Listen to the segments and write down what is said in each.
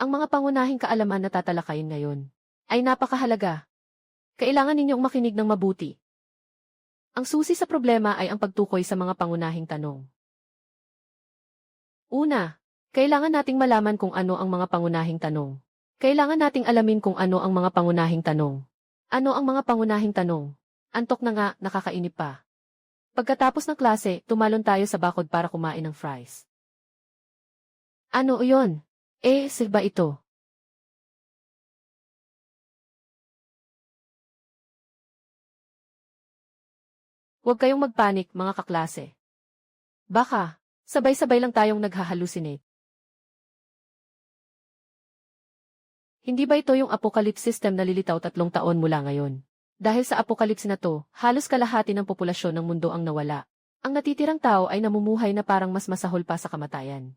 Ang mga pangunahing kaalaman na tatalakayin ngayon ay napakahalaga. Kailangan ninyong makinig ng mabuti. Ang susi sa problema ay ang pagtukoy sa mga pangunahing tanong. Una, kailangan nating malaman kung ano ang mga pangunahing tanong. Kailangan nating alamin kung ano ang mga pangunahing tanong. Ano ang mga pangunahing tanong? Antok na nga, nakakainip pa. Pagkatapos ng klase, tumalon tayo sa bakod para kumain ng fries. Ano iyon? Ba ito? Huwag kayong magpanik, mga kaklase. Baka, sabay-sabay lang tayong naghahalusinate. Hindi ba ito yung apocalypse system na lilitaw 3 taon mula ngayon? Dahil sa apocalypse na to, halos kalahati ng populasyon ng mundo ang nawala. Ang natitirang tao ay namumuhay na parang mas masahol pa sa kamatayan.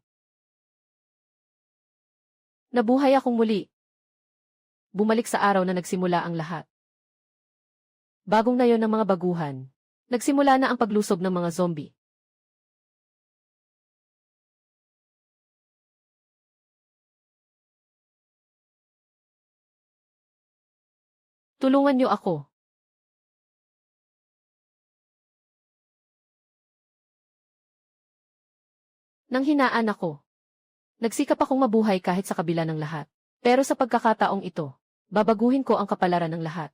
Nabuhay akong muli. Bumalik sa araw na nagsimula ang lahat. Bagong na yon ng mga baguhan. Nagsimula na ang paglusob ng mga zombie. Tulungan niyo ako. Nang hinaan ako. Nagsikap akong mabuhay kahit sa kabila ng lahat. Pero sa pagkakataong ito, babaguhin ko ang kapalaran ng lahat.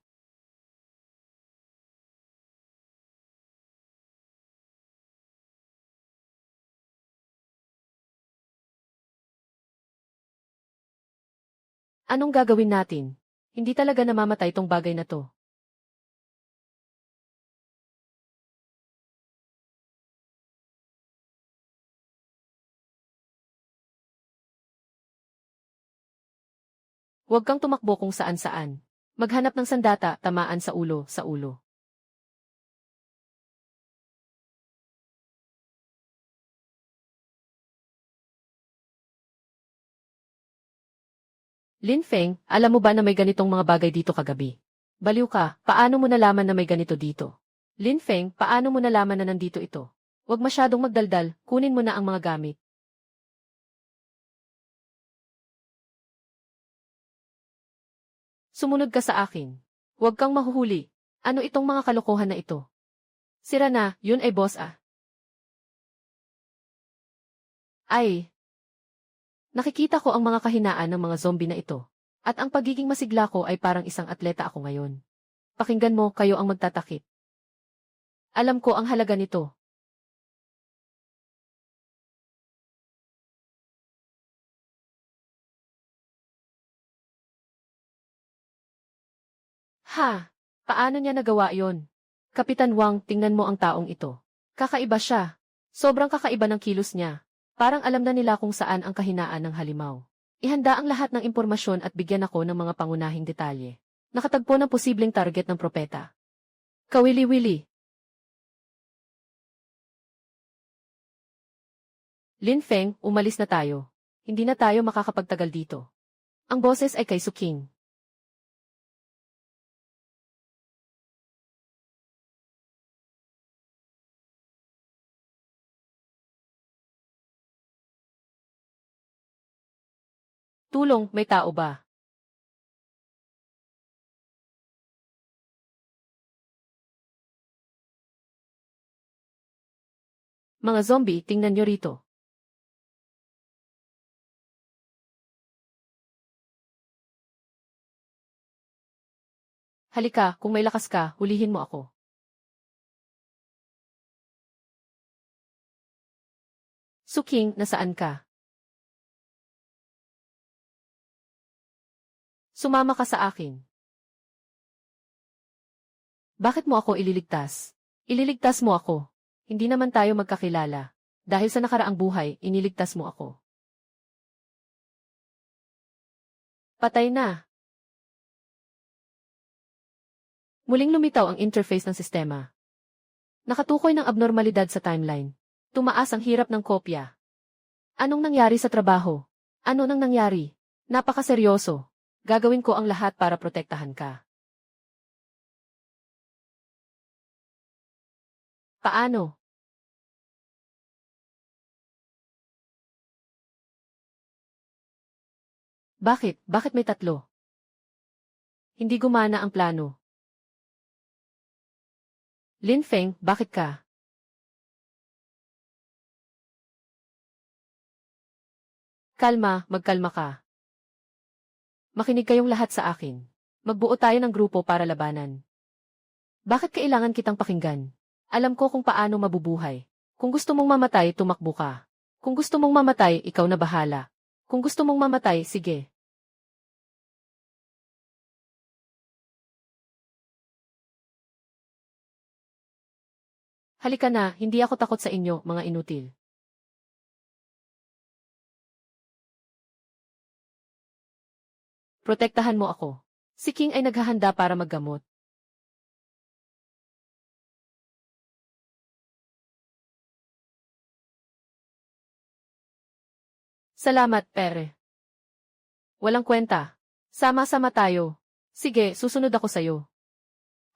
Anong gagawin natin? Hindi talaga namamatay tong bagay na to. Huwag kang tumakbo kung saan-saan. Maghanap ng sandata, tamaan sa ulo, sa ulo. Lin Feng, alam mo ba na may ganitong mga bagay dito kagabi? Baliw ka, paano mo nalaman na may ganito dito? Lin Feng, paano mo nalaman na nandito ito? Huwag masyadong magdaldal, kunin mo na ang mga gamit. Sumunod ka sa akin. Huwag kang mahuhuli. Ano itong mga kalokohan na ito? Sira na, yun ay boss ah. Ay! Nakikita ko ang mga kahinaan ng mga zombie na ito. At ang pagiging masigla ko ay parang isang atleta ako ngayon. Pakinggan mo, kayo ang magtatakip. Alam ko ang halaga nito. Ha! Paano niya nagawa yon? Kapitan Wang, tingnan mo ang taong ito. Kakaiba siya. Sobrang kakaiba ng kilos niya. Parang alam na nila kung saan ang kahinaan ng halimaw. Ihanda ang lahat ng impormasyon at bigyan ako ng mga pangunahing detalye. Nakatagpo ng posibleng target ng propeta. Kawili-wili. Lin Feng, umalis na tayo. Hindi na tayo makakapagtagal dito. Ang boses ay kay Suking. Tulong, may tao ba? Mga zombie, tingnan nyo rito. Halika, kung may lakas ka, hulihin mo ako. Suking, nasaan ka? Sumama ka sa akin. Bakit mo ako ililigtas? Ililigtas mo ako. Hindi naman tayo magkakilala. Dahil sa nakaraang buhay, iniligtas mo ako. Patay na. Muling lumitaw ang interface ng sistema. Nakatukoy ng abnormalidad sa timeline. Tumaas ang hirap ng kopya. Anong nangyari sa trabaho? Ano nang nangyari? Napakaseryoso. Gagawin ko ang lahat para protektahan ka. Paano? Bakit? Bakit may tatlo? Hindi gumana ang plano. Lin Feng, bakit ka? Kalma, magkalma ka. Makinig kayong lahat sa akin. Magbuo tayo ng grupo para labanan. Bakit kailangan kitang pakinggan? Alam ko kung paano mabubuhay. Kung gusto mong mamatay, tumakbo ka. Kung gusto mong mamatay, ikaw na bahala. Kung gusto mong mamatay, sige. Halika na, hindi ako takot sa inyo, mga inutil. Protektahan mo ako. Si King ay naghahanda para maggamot. Salamat, pere. Walang kwenta. Sama-sama tayo. Sige, susunod ako sayo.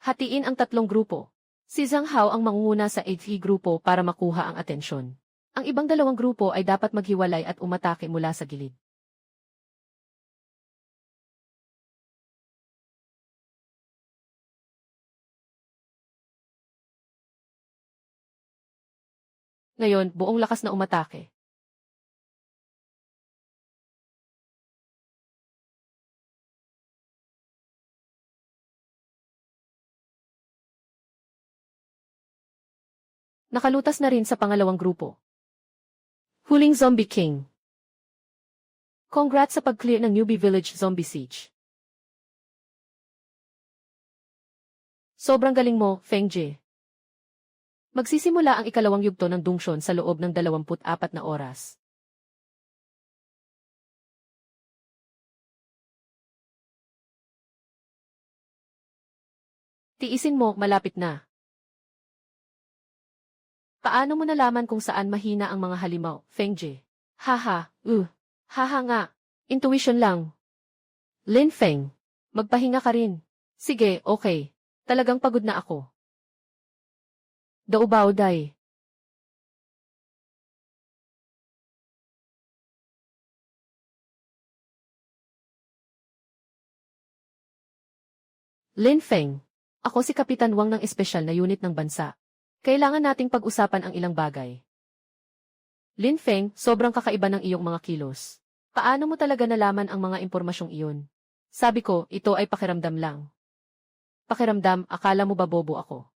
Hatiin ang tatlong grupo. Si Zhang Hao ang mangunguna sa 8th grupo para makuha ang atensyon. Ang ibang dalawang grupo ay dapat maghiwalay at umatake mula sa gilid. Ngayon, buong lakas na umatake. Nakalutas na rin sa pangalawang grupo. Huling Zombie King. Congrats sa pag-clear ng Newbie Village Zombie Siege. Sobrang galing mo, Feng Jie. Magsisimula ang ikalawang yugto ng Dongshon sa loob ng 24 na oras. Tiisin mo, malapit na. Paano mo nalaman kung saan mahina ang mga halimaw, Feng Jie? Haha, haha nga. Intuition lang. Lin Feng, magpahinga ka rin. Sige, okay. Talagang pagod na ako. Daubao Dai. Lin Feng, ako si Kapitan Wang ng espesyal na unit ng bansa. Kailangan nating pag-usapan ang ilang bagay. Lin Feng, sobrang kakaiba ng iyong mga kilos. Paano mo talaga nalaman ang mga impormasyong iyon? Sabi ko, ito ay pakiramdam lang. Pakiramdam, akala mo ba bobo ako?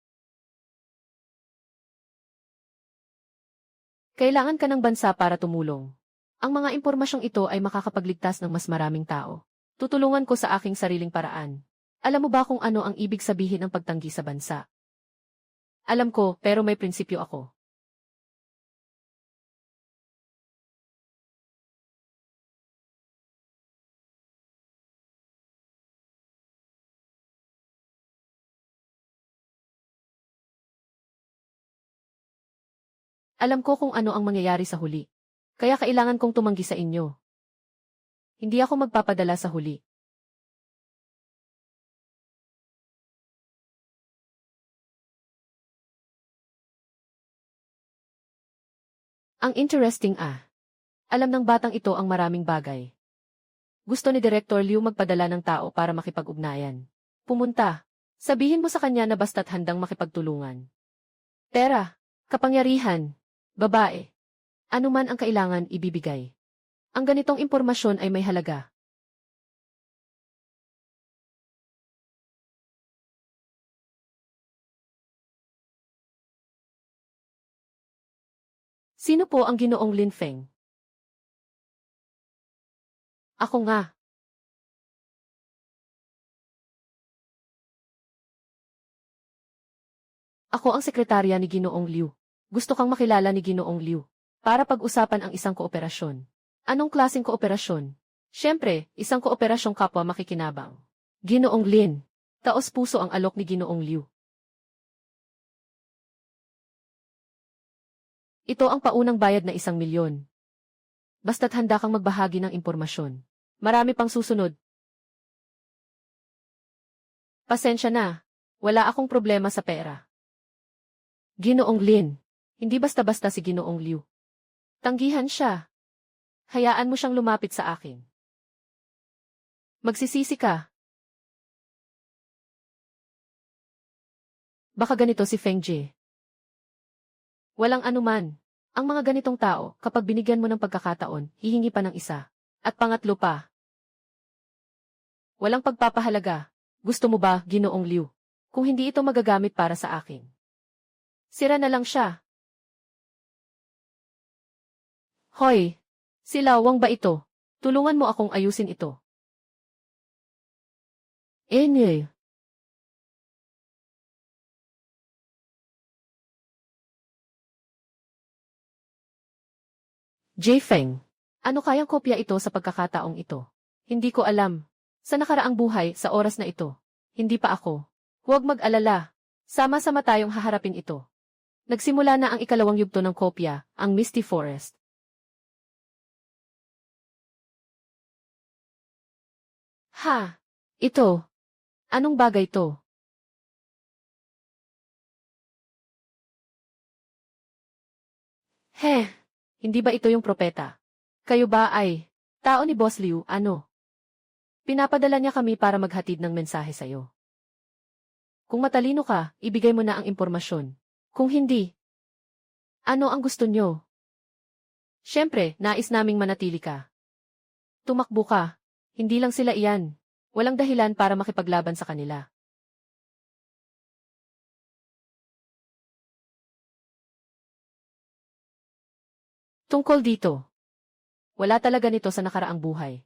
Kailangan ka ng bansa para tumulong. Ang mga impormasyong ito ay makakapagligtas ng mas maraming tao. Tutulungan ko sa aking sariling paraan. Alam mo ba kung ano ang ibig sabihin ng pagtanggi sa bansa? Alam ko, pero may prinsipyo ako. Alam ko kung ano ang mangyayari sa huli. Kaya kailangan kong tumanggi sa inyo. Hindi ako magpapadala sa huli. Ang interesting Alam ng batang ito ang maraming bagay. Gusto ni Director Liu magpadala ng tao para makipag-ugnayan. Pumunta. Sabihin mo sa kanya na basta't handang makipagtulungan. Pera, kapangyarihan, babae. Ano man ang kailangan ibibigay. Ang ganitong impormasyon ay may halaga. Sino po ang Ginoong Lin Feng? Ako nga. Ako ang sekretarya ni Ginoong Liu. Gusto kang makilala ni Ginoong Liu. Para pag-usapan ang isang kooperasyon. Anong klaseng kooperasyon? Siyempre, isang kooperasyong kapwa makikinabang. Ginoong Lin. Taos-puso ang alok ni Ginoong Liu. Ito ang paunang bayad na 1,000,000. Basta't handa kang magbahagi ng impormasyon. Marami pang susunod. Pasensya na. Wala akong problema sa pera. Ginoong Lin. Hindi basta-basta si Ginoong Liu. Tanggihan siya. Hayaan mo siyang lumapit sa akin. Magsisisi ka. Baka ganito si Feng Jie. Walang anuman. Ang mga ganitong tao, kapag binigyan mo ng pagkakataon, hihingi pa ng isa. At pangatlo pa. Walang pagpapahalaga. Gusto mo ba, Ginoong Liu? Kung hindi ito magagamit para sa akin. Sira na lang siya. Hoy! Silawang ba ito? Tulungan mo akong ayusin ito. Enye. Feng. Ano kayang kopya ito sa pagkakataong ito? Hindi ko alam. Sa nakaraang buhay, sa oras na ito. Hindi pa ako. Huwag mag-alala. Sama-sama tayong haharapin ito. Nagsimula na ang ikalawang yugto ng kopya, ang Misty Forest. Ha? Ito. Anong bagay to? Hindi ba ito yung propeta? Kayo ba ay tao ni Boss Liu, ano? Pinapadala niya kami para maghatid ng mensahe sa'yo. Kung matalino ka, ibigay mo na ang impormasyon. Kung hindi, ano ang gusto nyo? Siyempre, nais naming manatili ka. Tumakbo ka. Hindi lang sila iyan. Walang dahilan para makipaglaban sa kanila. Tungkol dito. Wala talaga nito sa nakaraang buhay.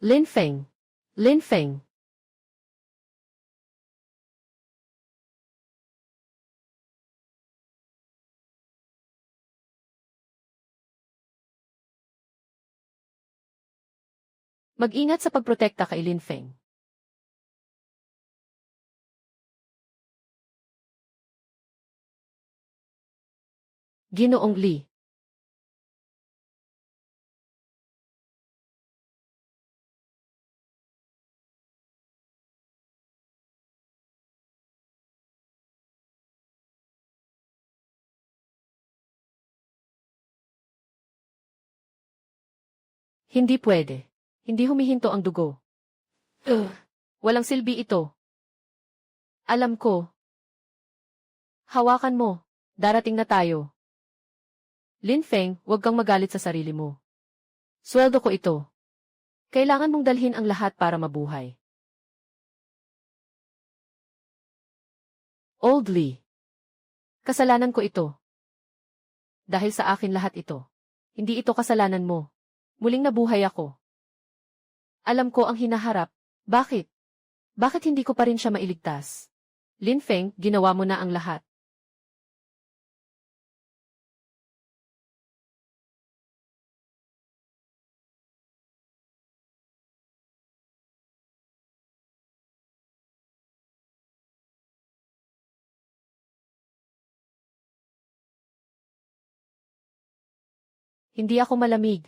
Lin Feng. Lin Feng. Mag-ingat sa pagprotekta kay Lin Feng. Ginoong Li. Hindi pwede. Hindi humihinto ang dugo. Walang silbi ito. Alam ko. Hawakan mo. Darating na tayo. Lin Feng, huwag kang magalit sa sarili mo. Sweldo ko ito. Kailangan mong dalhin ang lahat para mabuhay. Old Lee. Kasalanan ko ito. Dahil sa akin lahat ito. Hindi ito kasalanan mo. Muling nabuhay ako. Alam ko ang hinaharap. Bakit? Bakit hindi ko pa rin siya mailigtas? Lin Feng, ginawa mo na ang lahat. Hindi ako malamig.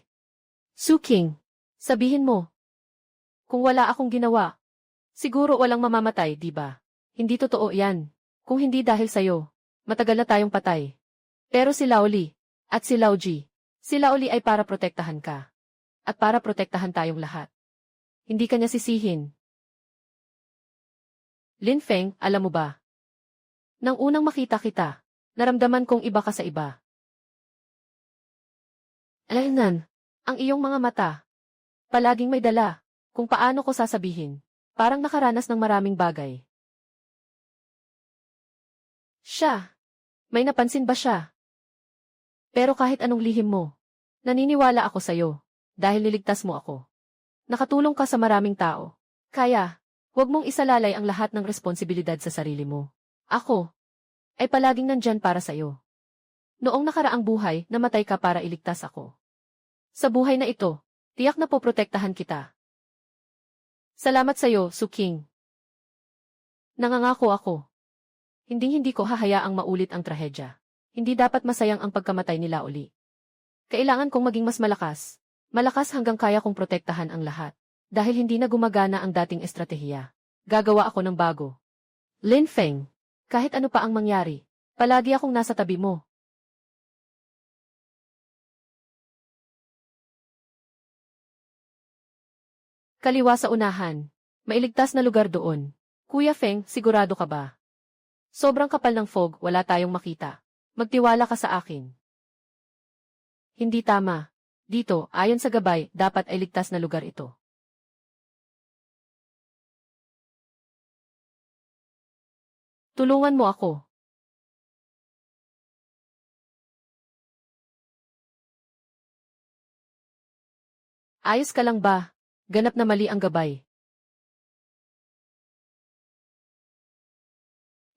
Su King, sabihin mo. Kung wala akong ginawa, siguro walang mamamatay, di ba? Hindi totoo yan. Kung hindi dahil sa'yo, matagal na tayong patay. Pero si Lao Li at si Lao Ji, si Lao Li ay para protektahan ka. At para protektahan tayong lahat. Hindi kanya sisihin. Lin Feng, alam mo ba? Nang unang makita kita, naramdaman kong iba ka sa iba. Alaynan, ang iyong mga mata. Palaging may dala. Kung paano ko sasabihin. Parang nakaranas ng maraming bagay. Siya. May napansin ba siya? Pero kahit anong lihim mo, naniniwala ako sa'yo. Dahil niligtas mo ako. Nakatulong ka sa maraming tao. Kaya, huwag mong isalalay ang lahat ng responsibilidad sa sarili mo. Ako, ay palaging nandyan para sa'yo. Noong nakaraang buhay, namatay ka para iligtas ako. Sa buhay na ito, tiyak na poprotektahan kita. Salamat sa'yo, Su King. Nangangako ako. Hindi ko hahayaang maulit ang trahedya. Hindi dapat masayang ang pagkamatay ni Lao Li. Kailangan kong maging mas malakas. Malakas hanggang kaya kong protektahan ang lahat. Dahil hindi na gumagana ang dating estratehiya. Gagawa ako ng bago. Lin Feng, kahit ano pa ang mangyari, palagi akong nasa tabi mo. Kaliwa sa unahan. Mailigtas na lugar doon. Kuya Feng, sigurado ka ba? Sobrang kapal ng fog, wala tayong makita. Magtiwala ka sa akin. Hindi tama. Dito, ayon sa gabay, dapat ay ligtas na lugar ito. Tulungan mo ako. Ayos ka lang ba? Ganap na mali ang gabay.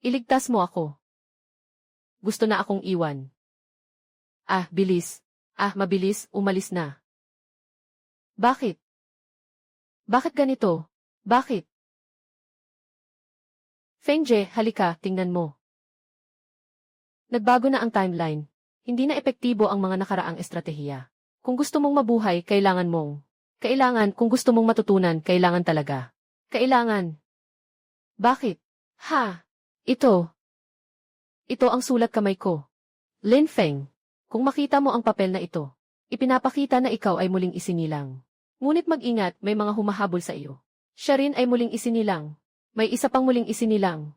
Iligtas mo ako. Gusto na akong iwan. Ah, bilis. Ah, mabilis, umalis na. Bakit? Bakit ganito? Bakit? Fengje, halika, tingnan mo. Nagbago na ang timeline. Hindi na epektibo ang mga nakaraang estratehiya. Kung gusto mong mabuhay, Kailangan, kung gusto mong matutunan, kailangan talaga. Kailangan. Bakit? Ha? Ito. Ito ang sulat kamay ko. Lin Feng, kung makita mo ang papel na ito, ipinapakita na ikaw ay muling isinilang. Ngunit mag-ingat, may mga humahabol sa iyo. Siya rin ay muling isinilang. May isa pang muling isinilang.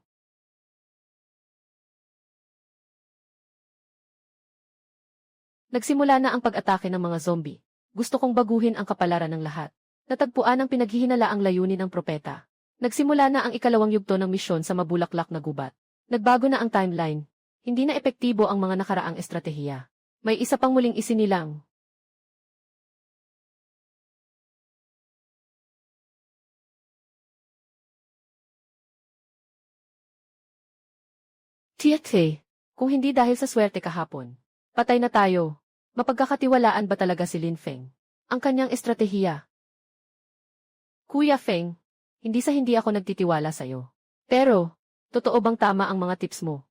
Nagsimula na ang pag-atake ng mga zombie. Gusto kong baguhin ang kapalaran ng lahat. Natagpuan ang pinaghihinalaang layunin ng propeta. Nagsimula na ang ikalawang yugto ng misyon sa mabulaklak na gubat. Nagbago na ang timeline. Hindi na epektibo ang mga nakaraang estratehiya. May isa pang muling isinilang. Tiete, kung hindi dahil sa swerte kahapon, patay na tayo. Mapagkakatiwalaan ba talaga si Lin Feng? Ang kanyang estratehiya. Kuya Feng, hindi ako nagtitiwala sa'yo. Pero, totoo bang tama ang mga tips mo?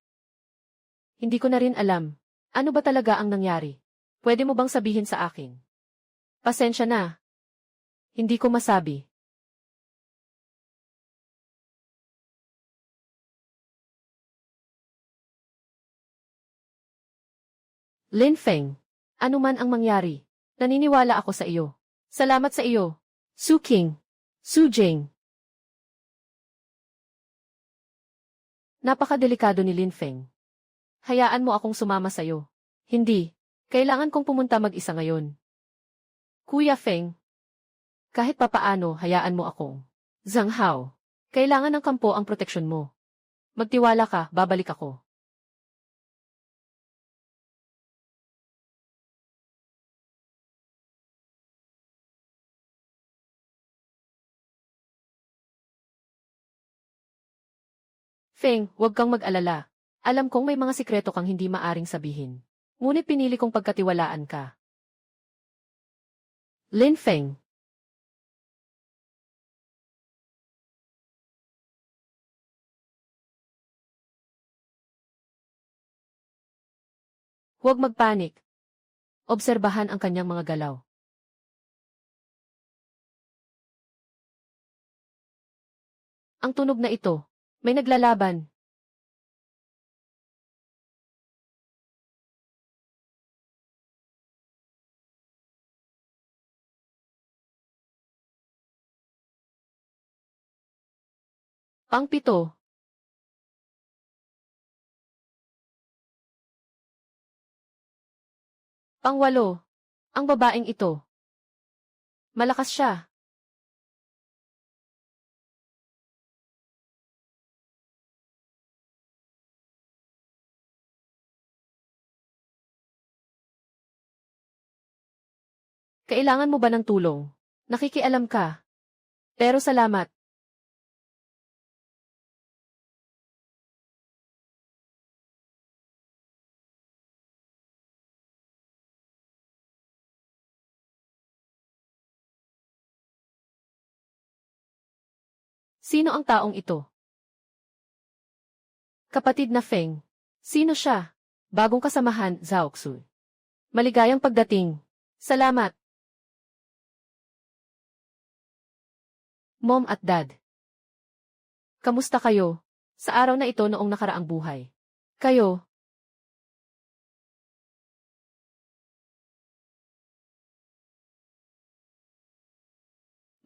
Hindi ko na rin alam. Ano ba talaga ang nangyari? Pwede mo bang sabihin sa akin? Pasensya na. Hindi ko masabi. Lin Feng, ano man ang mangyari, naniniwala ako sa iyo. Salamat sa iyo. Su King. Su Jing. Napakadelikado ni Lin Feng. Hayaan mo akong sumama sa iyo. Hindi. Kailangan kong pumunta mag-isa ngayon. Kuya Feng, kahit papaano, hayaan mo akong. Zhang Hao, kailangan ng kampo ang proteksyon mo. Magtiwala ka, babalik ako. Feng, huwag kang mag-alala. Alam kong may mga sikreto kang hindi maaring sabihin. Ngunit pinili kong pagkatiwalaan ka. Lin Feng. Huwag magpanik. Obserbahan ang kanyang mga galaw. Ang tunog na ito, may naglalaban. Pang-pito. Pang-walo. Ang babaeng ito. Malakas siya. Kailangan mo ba ng tulong? Nakikialam ka. Pero salamat. Sino ang taong ito? Kapatid na Feng. Sino siya? Bagong kasamahan, Zhaoxu. Maligayang pagdating. Salamat. Mom at Dad. Kamusta kayo? Sa araw na ito noong nakaraang buhay. Kayo,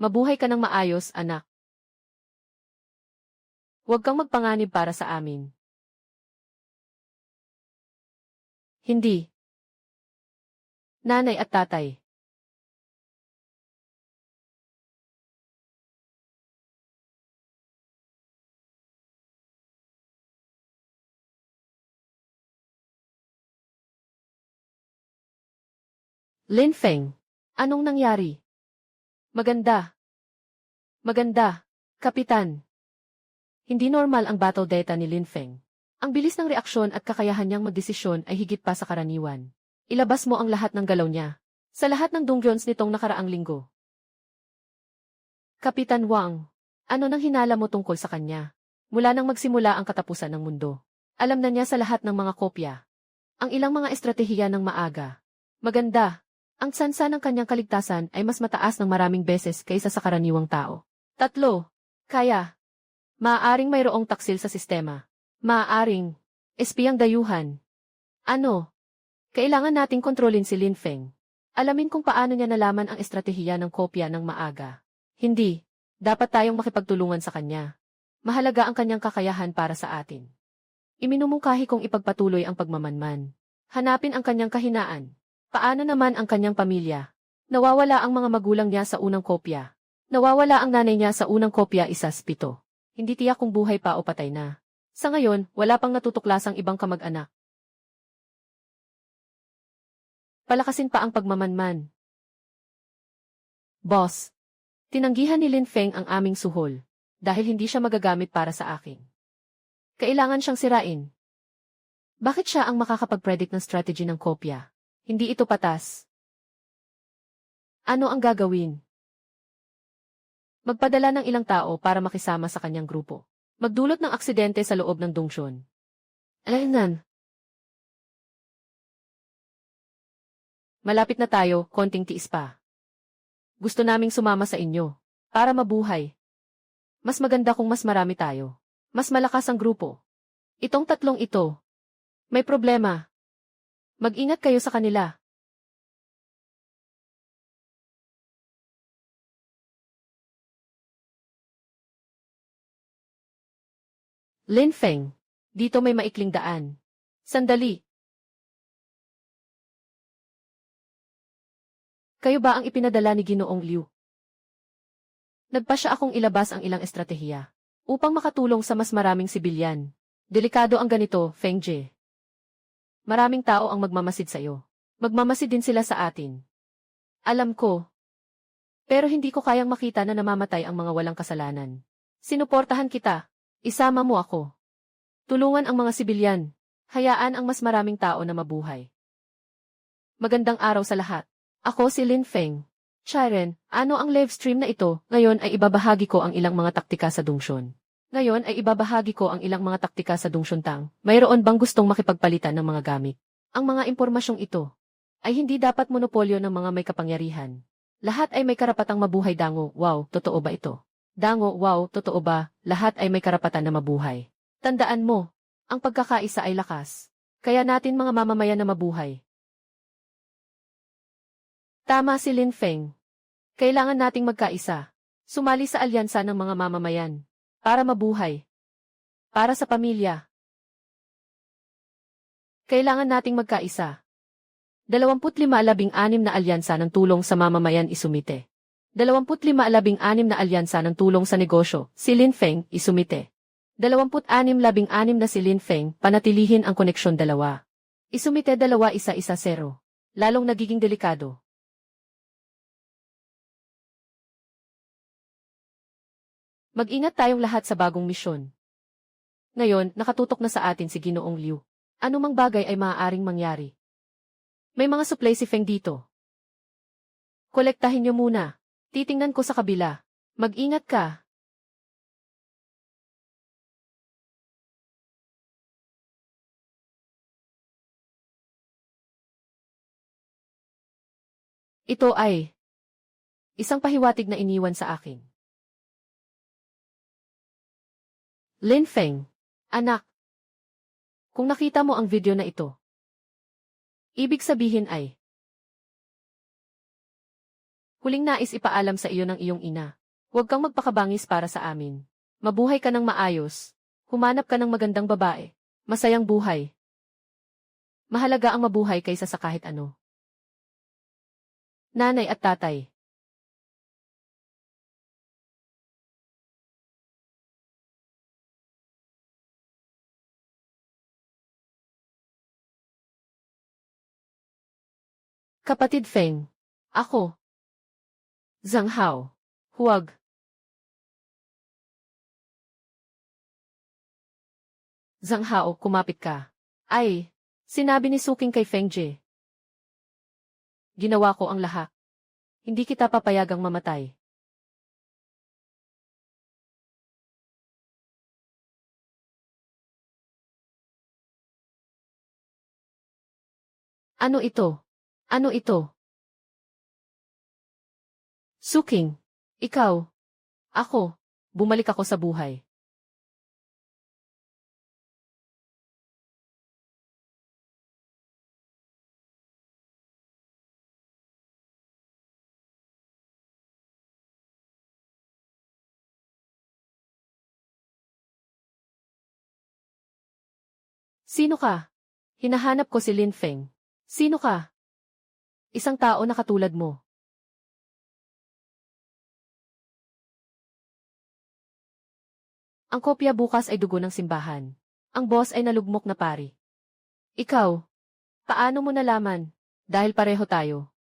mabuhay ka ng maayos, anak. Huwag kang magpanganib para sa amin. Hindi. Nanay at tatay. Lin Feng. Anong nangyari? Maganda. Maganda. Kapitan. Hindi normal ang battle data ni Lin Feng. Ang bilis ng reaksyon at kakayahan niyang magdesisyon ay higit pa sa karaniwan. Ilabas mo ang lahat ng galaw niya. Sa lahat ng dungeons nitong nakaraang linggo. Kapitan Wang. Ano nang hinala mo tungkol sa kanya? Mula nang magsimula ang katapusan ng mundo. Alam na niya sa lahat ng mga kopya. Ang ilang mga estratehiya ng maaga. Maganda. Ang tsansa ng kanyang kaligtasan ay mas mataas ng maraming beses kaysa sa karaniwang tao. 3. Kaya. Maaaring mayroong taksil sa sistema. Maaaring. Espiyang dayuhan. Ano? Kailangan nating kontrolin si Lin Feng. Alamin kung paano niya nalaman ang estratehiya ng kopya ng maaga. Hindi. Dapat tayong makipagtulungan sa kanya. Mahalaga ang kanyang kakayahan para sa atin. Iminumungkahi kong ipagpatuloy ang pagmamanman. Hanapin ang kanyang kahinaan. Paano naman ang kanyang pamilya? Nawawala ang mga magulang niya sa unang kopya. Nawawala ang nanay niya sa unang kopya 1-7. Hindi tiyak kung buhay pa o patay na. Sa ngayon, wala pang natutuklasang ibang kamag-anak. Palakasin pa ang pagmamanman. Boss. Tinanggihan ni Lin Feng ang aming suhol. Dahil hindi siya magagamit para sa akin. Kailangan siyang sirain. Bakit siya ang makakapag-predict ng strategy ng kopya? Hindi ito patas. Ano ang gagawin? Magpadala ng ilang tao para makisama sa kanyang grupo. Magdulot ng aksidente sa loob ng dungsyon. Alaynan. Malapit na tayo, konting tiis pa. Gusto naming sumama sa inyo. Para mabuhay. Mas maganda kung mas marami tayo. Mas malakas ang grupo. Itong tatlong ito. May problema. Mag-ingat kayo sa kanila. Lin Feng. Dito may maikling daan. Sandali. Kayo ba ang ipinadala ni Ginoong Liu? Nagpa siya akong ilabas ang ilang estratehiya. Upang makatulong sa mas maraming sibilyan. Delikado ang ganito, Feng Jie. Maraming tao ang magmamasid sa iyo. Magmamasid din sila sa atin. Alam ko. Pero hindi ko kayang makita na namamatay ang mga walang kasalanan. Sinuportahan kita. Isama mo ako. Tulungan ang mga sibilyan. Hayaan ang mas maraming tao na mabuhay. Magandang araw sa lahat. Ako si Lin Feng. Chiren, ano ang live stream na ito? Ngayon ay ibabahagi ko ang ilang mga taktika sa dungsyon. Mayroon bang gustong makipagpalitan ng mga gamit? Ang mga impormasyong ito ay hindi dapat monopolyo ng mga may kapangyarihan. Lahat ay may karapatang mabuhay, Dango. Wow, totoo ba ito? Dango, wow, totoo ba? Lahat ay may karapatan na mabuhay. Tandaan mo, ang pagkakaisa ay lakas. Kaya natin mga mamamayan na mabuhay. Tama si Lin Feng. Kailangan nating magkaisa. Sumali sa alyansa ng mga mamamayan. Para mabuhay. Para sa pamilya. Kailangan nating magkaisa. 25-16 na alyansa ng tulong sa mamamayan isumite. 25-16 na alyansa ng tulong sa negosyo, si Lin Feng, isumite. 26-16 na si Lin Feng, panatilihin ang koneksyon 2. Isumite 2-1-1-0. Lalong nagiging delikado. Mag-ingat tayong lahat sa bagong misyon. Ngayon, nakatutok na sa atin si Ginoong Liu. Anumang bagay ay maaaring mangyari. May mga supply si Feng dito. Kolektahin niyo muna. Titingnan ko sa kabila. Mag-ingat ka. Ito ay isang pahiwatig na iniwan sa akin. Lin Feng. Anak. Kung nakita mo ang video na ito, ibig sabihin ay, huling nais ipaalam sa iyo ng iyong ina. Huwag kang magpakabangis para sa amin. Mabuhay ka ng maayos. Humanap ka ng magandang babae. Masayang buhay. Mahalaga ang mabuhay kaysa sa kahit ano. Nanay at tatay. Kapatid Feng. Ako. Zhang Hao. Huwag. Zhang Hao, kumapit ka. Ay, sinabi ni Suking kay Feng Jie. Ginawa ko ang lahat. Hindi kita papayagang mamatay. Ano ito? Ano ito? Suking. Ikaw. Ako. Bumalik ako sa buhay. Sino ka? Hinahanap ko si Lin Feng. Sino ka? Isang tao na katulad mo. Ang kopya bukas ay dugo ng simbahan. Ang boss ay nalugmok na pari. Ikaw, paano mo nalaman? Dahil pareho tayo.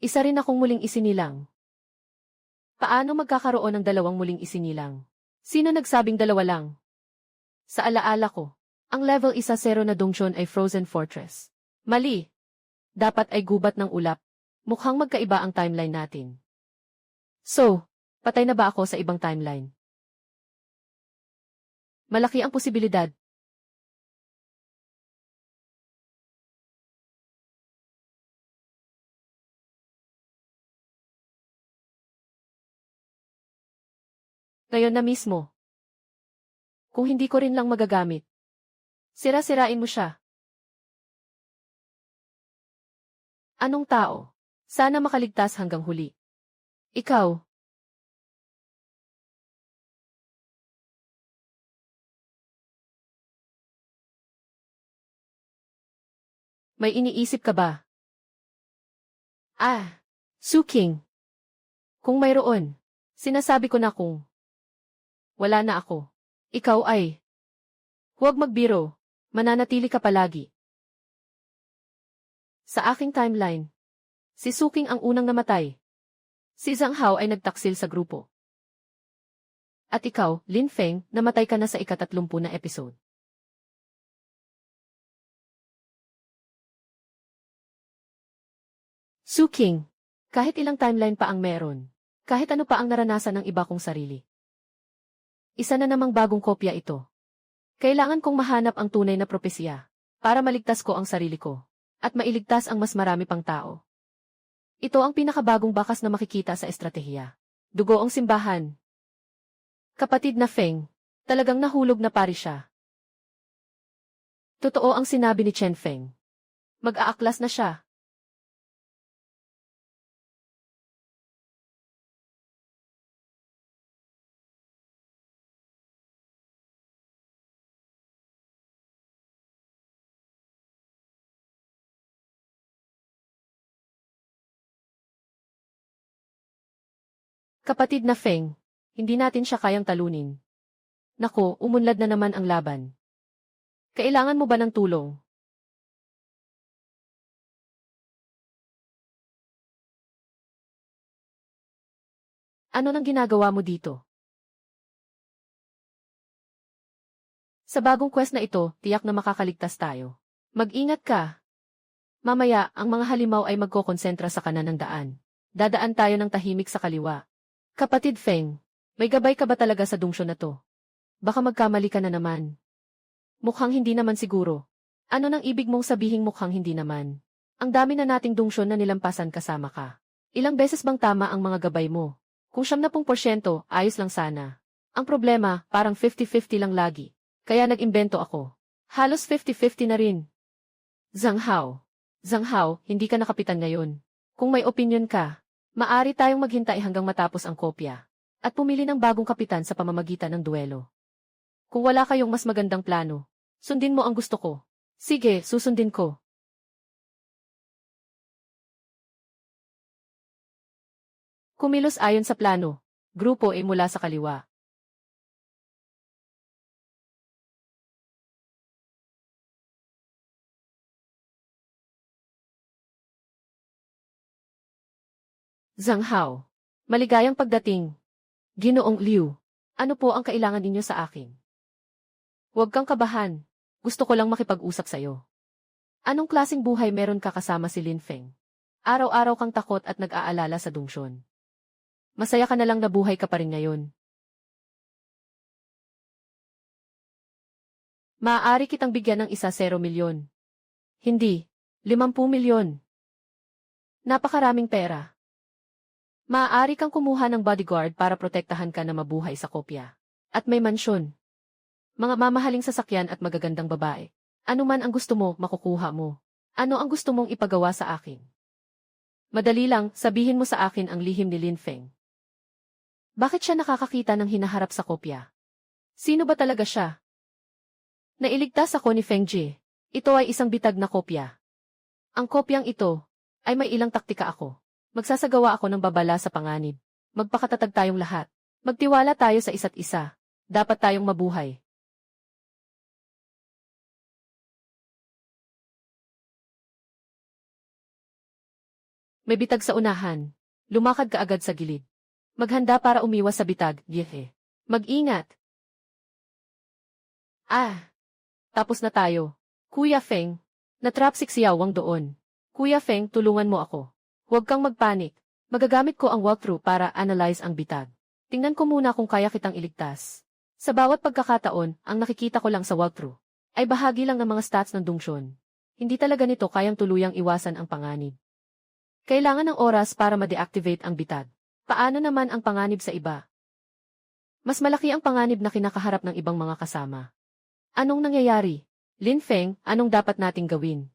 Isa rin akong muling isinilang. Paano magkakaroon ng dalawang muling isinilang? Sino nagsabing dalawa lang? Sa alaala ko, ang level 1-0 na Dongchon ay Frozen Fortress. Mali. Dapat ay gubat ng ulap. Mukhang magkaiba ang timeline natin. So, patay na ba ako sa ibang timeline? Malaki ang posibilidad. Ngayon na mismo. Kung hindi ko rin lang magagamit. Sira-sirain mo siya. Anong tao? Sana makaligtas hanggang huli. Ikaw. May iniisip ka ba? Ah, Suking. Kung mayroon, sinasabi ko na kung wala na ako. Ikaw ay huwag magbiro, mananatili ka palagi. Sa aking timeline, si Suking ang unang namatay. Si Zhang Hao ay nagtaksil sa grupo. At ikaw, Lin Feng, namatay ka na sa ika-30 na episode. Suking, kahit ilang timeline pa ang meron, kahit ano pa ang naranasan ng iba kong sarili. Isa na namang bagong kopya ito. Kailangan kong mahanap ang tunay na propesya para maligtas ko ang sarili ko at mailigtas ang mas marami pang tao. Ito ang pinakabagong bakas na makikita sa estratehiya. Dugo ang simbahan. Kapatid na Feng, talagang nahulog na pari siya. Totoo ang sinabi ni Chen Feng. Mag-aaklas na siya. Kapatid na Feng, hindi natin siya kayang talunin. Nako, umunlad na naman ang laban. Kailangan mo ba ng tulong? Ano nang ginagawa mo dito? Sa bagong quest na ito, tiyak na makakaligtas tayo. Mag-ingat ka. Mamaya, ang mga halimaw ay magkokonsentra sa kanan ng daan. Dadaan tayo ng tahimik sa kaliwa. Kapatid Feng, may gabay ka ba talaga sa Dongchon na to? Baka magkamali ka na naman. Mukhang hindi naman siguro. Ano nang ibig mong sabihing mukhang hindi naman? Ang dami na nating Dongchon na nilampasan kasama ka. Ilang beses bang tama ang mga gabay mo? Kung 70%, ayos lang sana. Ang problema, parang 50-50 lang lagi. Kaya nag-imbento ako. Halos 50-50 na rin. Zhang Hao. Zhang Hao, hindi ka na kapitan ngayon. Kung may opinyon ka, maari tayong maghintay hanggang matapos ang kopya. At pumili ng bagong kapitan sa pamamagitan ng duelo. Kung wala kayong mas magandang plano, sundin mo ang gusto ko. Sige, susundin ko. Kumilos ayon sa plano. Grupo A mula sa kaliwa. Zhang Hao. Maligayang pagdating. Ginoong Liu. Ano po ang kailangan ninyo sa akin? Huwag kang kabahan. Gusto ko lang makipag-usap sa'yo. Anong klaseng buhay meron ka kasama si Lin Feng? Araw-araw kang takot at nag-aalala sa dungsyon. Masaya ka na lang na buhay ka pa rin ngayon. Maaari kitang bigyan ng 1-0 milyon. Hindi, 50 milyon. Napakaraming pera. Maaari kang kumuha ng bodyguard para protektahan ka na mabuhay sa kopya. At may mansyon. Mga mamahaling sasakyan at magagandang babae. Ano man ang gusto mo, makukuha mo. Ano ang gusto mong ipagawa sa akin? Madali lang, sabihin mo sa akin ang lihim ni Lin Feng. Bakit siya nakakakita ng hinaharap sa kopya? Sino ba talaga siya? Nailigtas ako ni Feng Ji. Ito ay isang bitag na kopya. Ang kopyang ito ay may ilang taktika ako. Magsasagawa ako ng babala sa panganib. Magpakatatag tayong lahat. Magtiwala tayo sa isa't isa. Dapat tayong mabuhay. May bitag sa unahan. Lumakad ka agad sa gilid. Maghanda para umiwas sa bitag, Yehe. Mag-ingat. Tapos na tayo. Kuya Feng, natrap si Xiaowang doon. Kuya Feng, tulungan mo ako. Huwag kang magpanik. Magagamit ko ang walkthrough para analyze ang bitag. Tingnan ko muna kung kaya kitang iligtas. Sa bawat pagkakataon, ang nakikita ko lang sa walkthrough ay bahagi lang ng mga stats ng dungsyon. Hindi talaga nito kayang tuluyang iwasan ang panganib. Kailangan ng oras para ma-deactivate ang bitag. Paano naman ang panganib sa iba? Mas malaki ang panganib na kinakaharap ng ibang mga kasama. Anong nangyayari? Lin Feng, anong dapat nating gawin?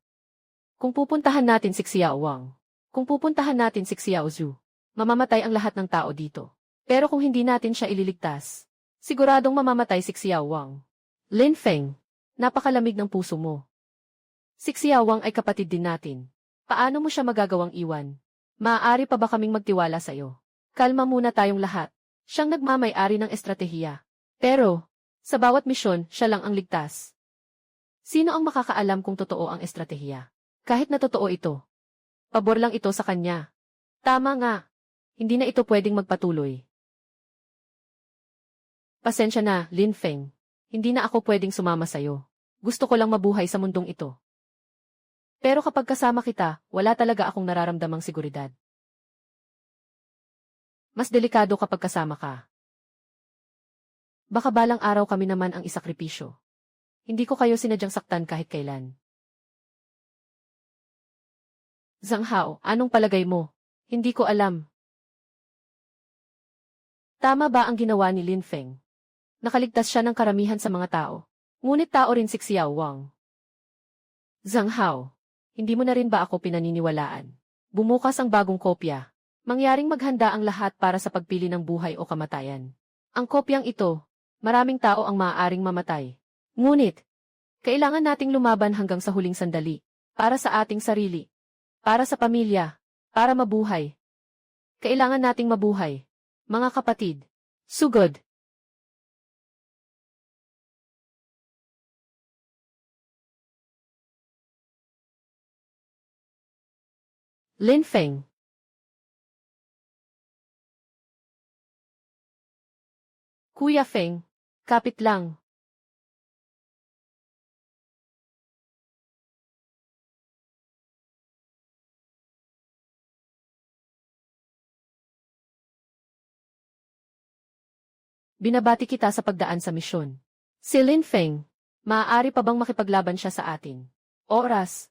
Kung pupuntahan natin si Xiaowang, kung pupuntahan natin si Xiao Zhu, mamamatay ang lahat ng tao dito. Pero kung hindi natin siya ililigtas, siguradong mamamatay si Xiaowang. Lin Feng, napakalamig ng puso mo. Si Xiaowang ay kapatid din natin. Paano mo siya magagawang iwan? Maaari pa ba kaming magtiwala sa'yo? Kalma muna tayong lahat. Siyang nagmamay-ari ng estratehiya. Pero, sa bawat misyon, siya lang ang ligtas. Sino ang makakaalam kung totoo ang estratehiya? Kahit na totoo ito. Pabor lang ito sa kanya. Tama nga. Hindi na ito pwedeng magpatuloy. Pasensya na, Lin Feng. Hindi na ako pwedeng sumama sa'yo. Gusto ko lang mabuhay sa mundong ito. Pero kapag kasama kita, wala talaga akong nararamdamang seguridad. Mas delikado kapag kasama ka. Baka balang araw kami naman ang isakripisyo. Hindi ko kayo sinadyang saktan kahit kailan. Zhang Hao, anong palagay mo? Hindi ko alam. Tama ba ang ginawa ni Lin Feng? Nakaligtas siya ng karamihan sa mga tao. Ngunit tao rin si Xiaowang. Zhang Hao, hindi mo na rin ba ako pinaniniwalaan? Bumukas ang bagong kopya. Mangyaring maghanda ang lahat para sa pagpili ng buhay o kamatayan. Ang kopyang ito, maraming tao ang maaaring mamatay. Ngunit, kailangan nating lumaban hanggang sa huling sandali. Para sa ating sarili. Para sa pamilya. Para mabuhay. Kailangan nating mabuhay. Mga kapatid. Sugod. Lin Feng. Kuya Feng, kapit lang. Binabati kita sa pagdaan sa misyon. Si Lin Feng, maaari pa bang makipaglaban siya sa atin? Oras.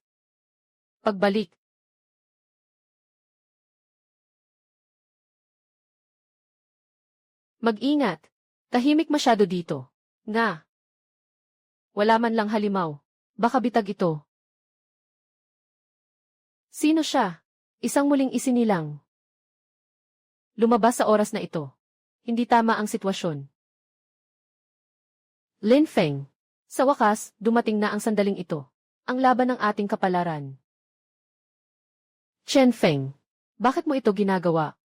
Pagbalik. Mag-ingat. Tahimik masyado dito. Nga. Wala man lang halimaw. Baka bitag ito. Sino siya? Isang muling isinilang. Lumabas sa oras na ito. Hindi tama ang sitwasyon. Lin Feng. Sa wakas, dumating na ang sandaling ito. Ang laban ng ating kapalaran. Chen Feng. Bakit mo ito ginagawa?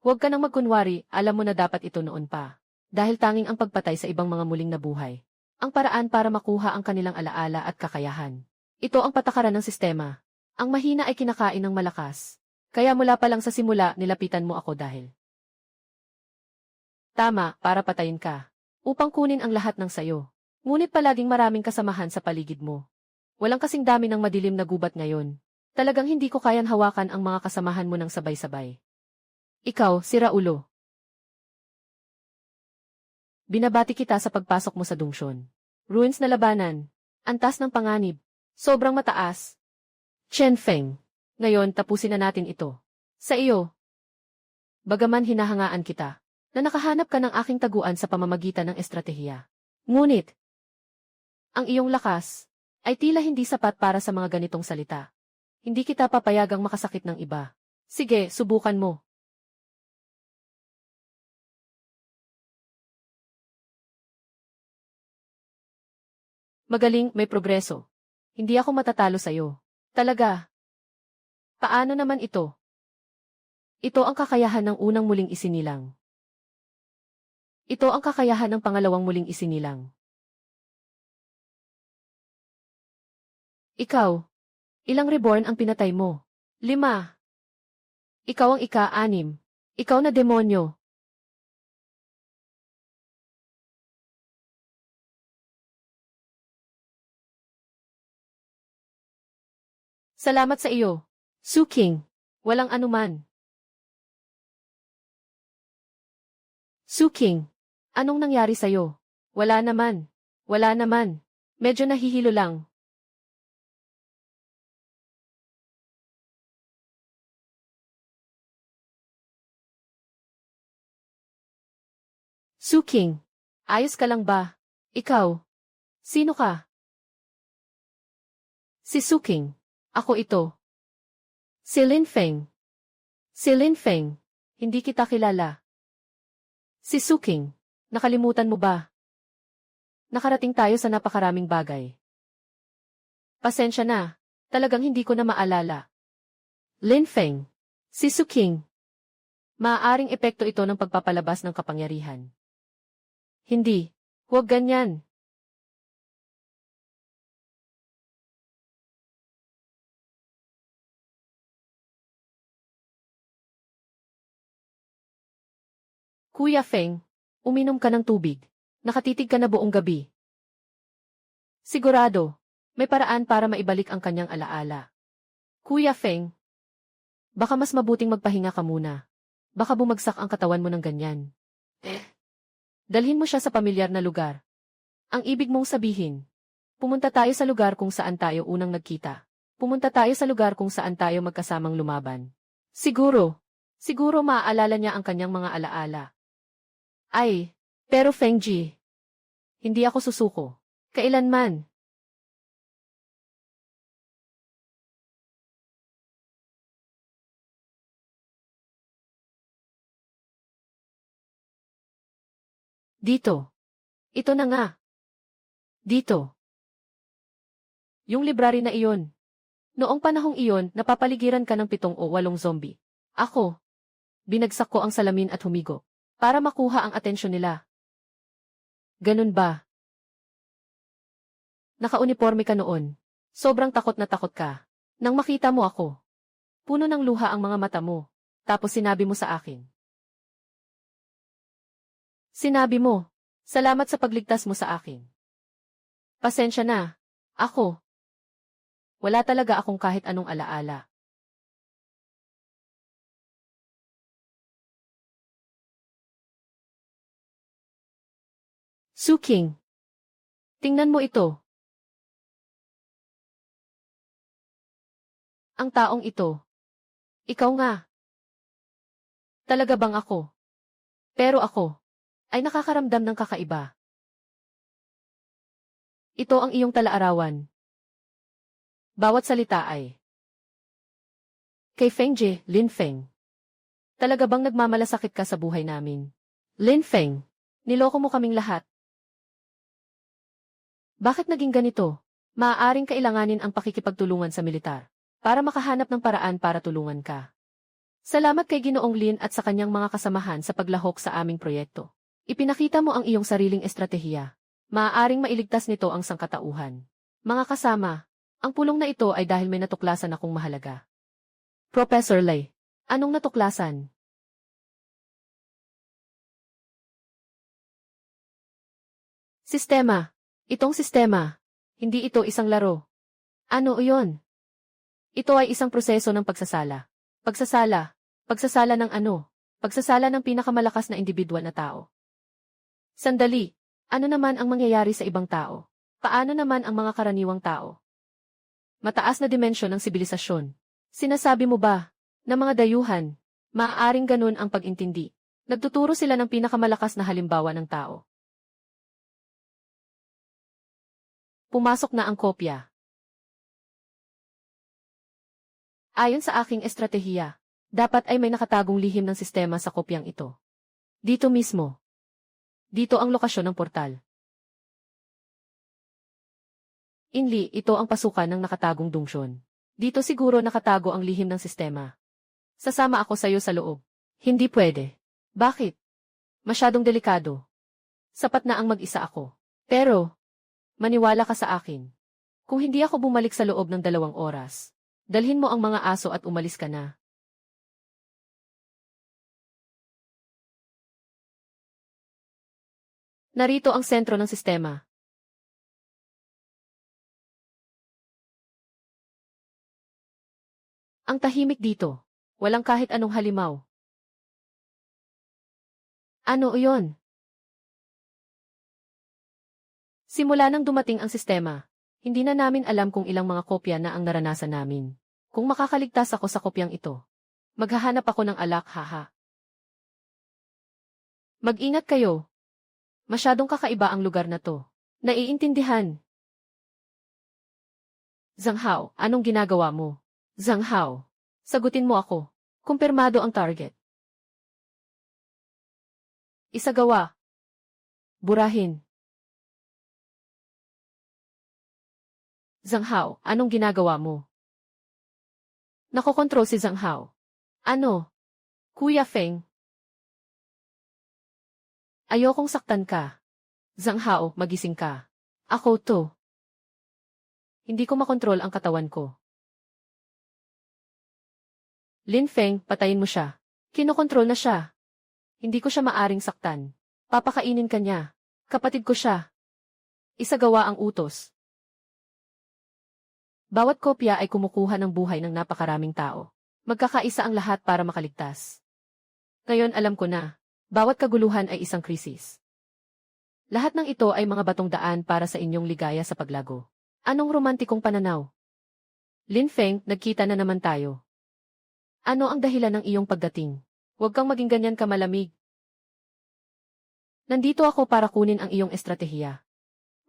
Huwag ka nang magkunwari, alam mo na dapat ito noon pa. Dahil tanging ang pagpatay sa ibang mga muling nabuhay. Ang paraan para makuha ang kanilang alaala at kakayahan. Ito ang patakaran ng sistema. Ang mahina ay kinakain ng malakas. Kaya mula pa lang sa simula, nilapitan mo ako dahil. Tama, para patayin ka. Upang kunin ang lahat ng sayo. Ngunit palaging maraming kasamahan sa paligid mo. Walang kasing dami ng madilim na gubat ngayon. Talagang hindi ko kayang hawakan ang mga kasamahan mo ng sabay-sabay. Ikaw, sira ulo. Binabati kita sa pagpasok mo sa dungsyon. Ruins na labanan. Antas ng panganib. Sobrang mataas. Chen Feng. Ngayon, tapusin na natin ito. Sa iyo. Bagaman hinahangaan kita, na nakahanap ka ng aking taguan sa pamamagitan ng estratehiya. Ngunit, ang iyong lakas, ay tila hindi sapat para sa mga ganitong salita. Hindi kita papayagang makasakit ng iba. Sige, subukan mo. Magaling, may progreso. Hindi ako matatalo sa'yo. Talaga. Paano naman ito? Ito ang kakayahan ng unang muling isinilang. Ito ang kakayahan ng pangalawang muling isinilang. Ikaw. Ilang reborn ang pinatay mo? 5. Ikaw ang ika-6. Ikaw na demonyo. Salamat sa iyo. Su King. Walang anuman. Su King. Anong nangyari sa'yo? Wala naman. Wala naman. Medyo nahihilo lang. Su King. Ayos ka lang ba? Ikaw. Sino ka? Si Su King. Ako ito. Si Lin Feng. Si Lin Feng. Hindi kita kilala. Si Su King. Nakalimutan mo ba? Nakarating tayo sa napakaraming bagay. Pasensya na. Talagang hindi ko na maalala. Lin Feng. Si Su King. Maaaring epekto ito ng pagpapalabas ng kapangyarihan. Hindi. Huwag ganyan. Kuya Feng, uminom ka ng tubig. Nakatitig ka na buong gabi. Sigurado, may paraan para maibalik ang kanyang alaala. Kuya Feng, baka mas mabuting magpahinga ka muna. Baka bumagsak ang katawan mo ng ganyan. Dalhin mo siya sa pamilyar na lugar. Ang ibig mong sabihin, pumunta tayo sa lugar kung saan tayo unang nagkita. Pumunta tayo sa lugar kung saan tayo magkasamang lumaban. Siguro maaalala niya ang kanyang mga alaala. Ay, pero Fengji, hindi ako susuko. Kailanman. Dito. Ito na nga. Dito. Yung library na iyon. Noong panahong iyon, napapaligiran ka ng 7 o 8 zombie. Ako. Binagsak ko ang salamin at humigo. Para makuha ang atensyon nila. Ganun ba? Nakauniforme ka noon. Sobrang takot na takot ka. Nang makita mo ako. Puno ng luha ang mga mata mo. Tapos sinabi mo sa akin. Sinabi mo, salamat sa pagligtas mo sa akin. Pasensya na. Ako. Wala talaga akong kahit anong alaala. Su King. Tingnan mo ito. Ang taong ito. Ikaw nga. Talaga bang ako? Pero ako. ay nakakaramdam ng kakaiba. Ito ang iyong talaarawan. Bawat salita ay kay Fengjie, Lin Feng. Talaga bang nagmamalasakit ka sa buhay namin? Lin Feng, niloko mo kaming lahat. Bakit naging ganito? Maaaring kailanganin ang pakikipagtulungan sa militar para makahanap ng paraan para tulungan ka. Salamat kay Ginoong Lin at sa kanyang mga kasamahan sa paglahok sa aming proyekto. Ipinakita mo ang iyong sariling estratehiya. Maaaring mailigtas nito ang sangkatauhan. Mga kasama, ang pulong na ito ay dahil may natuklasan akong mahalaga. Professor Lei, anong natuklasan? Sistema. Itong sistema. Hindi ito isang laro. Ano iyon? Ito ay isang proseso ng pagsasala. Pagsasala. Pagsasala ng ano? Pagsasala ng pinakamalakas na individual na tao. Sandali. Ano naman ang mangyayari sa ibang tao? Paano naman ang mga karaniwang tao? Mataas na dimensyon ng sibilisasyon. Sinasabi mo ba, na mga dayuhan, maaaring ganun ang pag-intindi? Nagtuturo sila ng pinakamalakas na halimbawa ng tao. Pumasok na ang kopya. Ayon sa aking estratehiya, dapat ay may nakatagong lihim ng sistema sa kopyang ito. Dito mismo. Dito ang lokasyon ng portal. Inli, ito ang pasukan ng nakatagong dungsyon. Dito siguro nakatago ang lihim ng sistema. Sasama ako sa iyo sa loob. Hindi pwede. Bakit? Masyadong delikado. Sapat na ang mag-isa ako. Pero, maniwala ka sa akin. Kung hindi ako bumalik sa loob ng 2 oras, dalhin mo ang mga aso at umalis ka na. Narito ang sentro ng sistema. Ang tahimik dito. Walang kahit anong halimaw. Ano iyon? Simula nang dumating ang sistema, hindi na namin alam kung ilang mga kopya na ang naranasan namin. Kung makakaligtas ako sa kopyang ito, maghahanap ako ng alak, haha. Mag-ingat kayo. Masyadong kakaiba ang lugar na to. Naiintindihan. Zhang Hao, anong ginagawa mo? Zhang Hao, sagutin mo ako. Kumpirmado ang target. Isagawa. Burahin. Zhang Hao, anong ginagawa mo? Nakokontrol si Zhang Hao. Ano? Kuya Feng? Ayokong saktan ka. Zhang Hao, magising ka. Ako to. Hindi ko makontrol ang katawan ko. Lin Feng, patayin mo siya. Kinokontrol na siya. Hindi ko siya maaring saktan. Papakainin ka niya. Kapatid ko siya. Isagawa ang utos. Bawat kopya ay kumukuha ng buhay ng napakaraming tao. Magkakaisa ang lahat para makaligtas. Ngayon alam ko na, bawat kaguluhan ay isang krisis. Lahat ng ito ay mga batong daan para sa inyong ligaya sa paglago. Anong romantikong pananaw? Lin Feng, nagkita na naman tayo. Ano ang dahilan ng iyong pagdating? Huwag kang maging ganyan ka malamig. Nandito ako para kunin ang iyong estratehiya.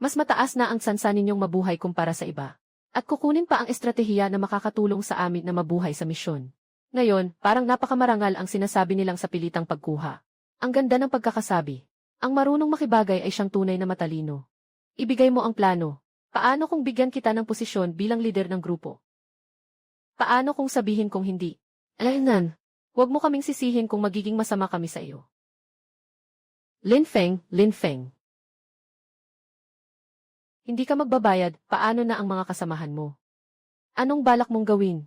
Mas mataas na ang sansa ninyong mabuhay kumpara sa iba. At kukunin pa ang estratehiya na makakatulong sa amin na mabuhay sa misyon. Ngayon, parang napakamarangal ang sinasabi nilang sa pilitang pagkuha. Ang ganda ng pagkakasabi. Ang marunong makibagay ay siyang tunay na matalino. Ibigay mo ang plano. Paano kung bigyan kita ng posisyon bilang lider ng grupo? Paano kung sabihin kong hindi? Alaynan, huwag mo kaming sisihin kung magiging masama kami sa iyo. Lin Feng, Lin Feng. Hindi ka magbabayad, paano na ang mga kasamahan mo? Anong balak mong gawin?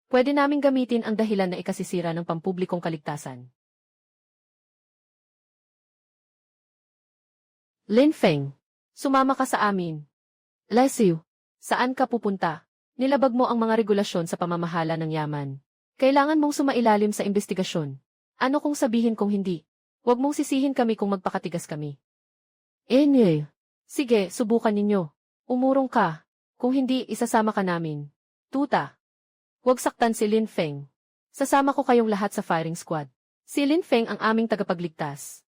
Pwede naming gamitin ang dahilan na ikasisira ng pampublikong kaligtasan. Lin Feng, sumama ka sa amin. Lesiu, saan ka pupunta? Nilabag mo ang mga regulasyon sa pamamahala ng yaman. Kailangan mong sumailalim sa investigasyon. Ano kung sabihin kong hindi? Huwag mong sisihin kami kung magpakatigas kami. Sige, subukan ninyo. Umurong ka. Kung hindi, isasama ka namin. Tuta. Huwag saktan si Lin Feng. Sasama ko kayong lahat sa firing squad. Si Lin Feng ang aming tagapagligtas.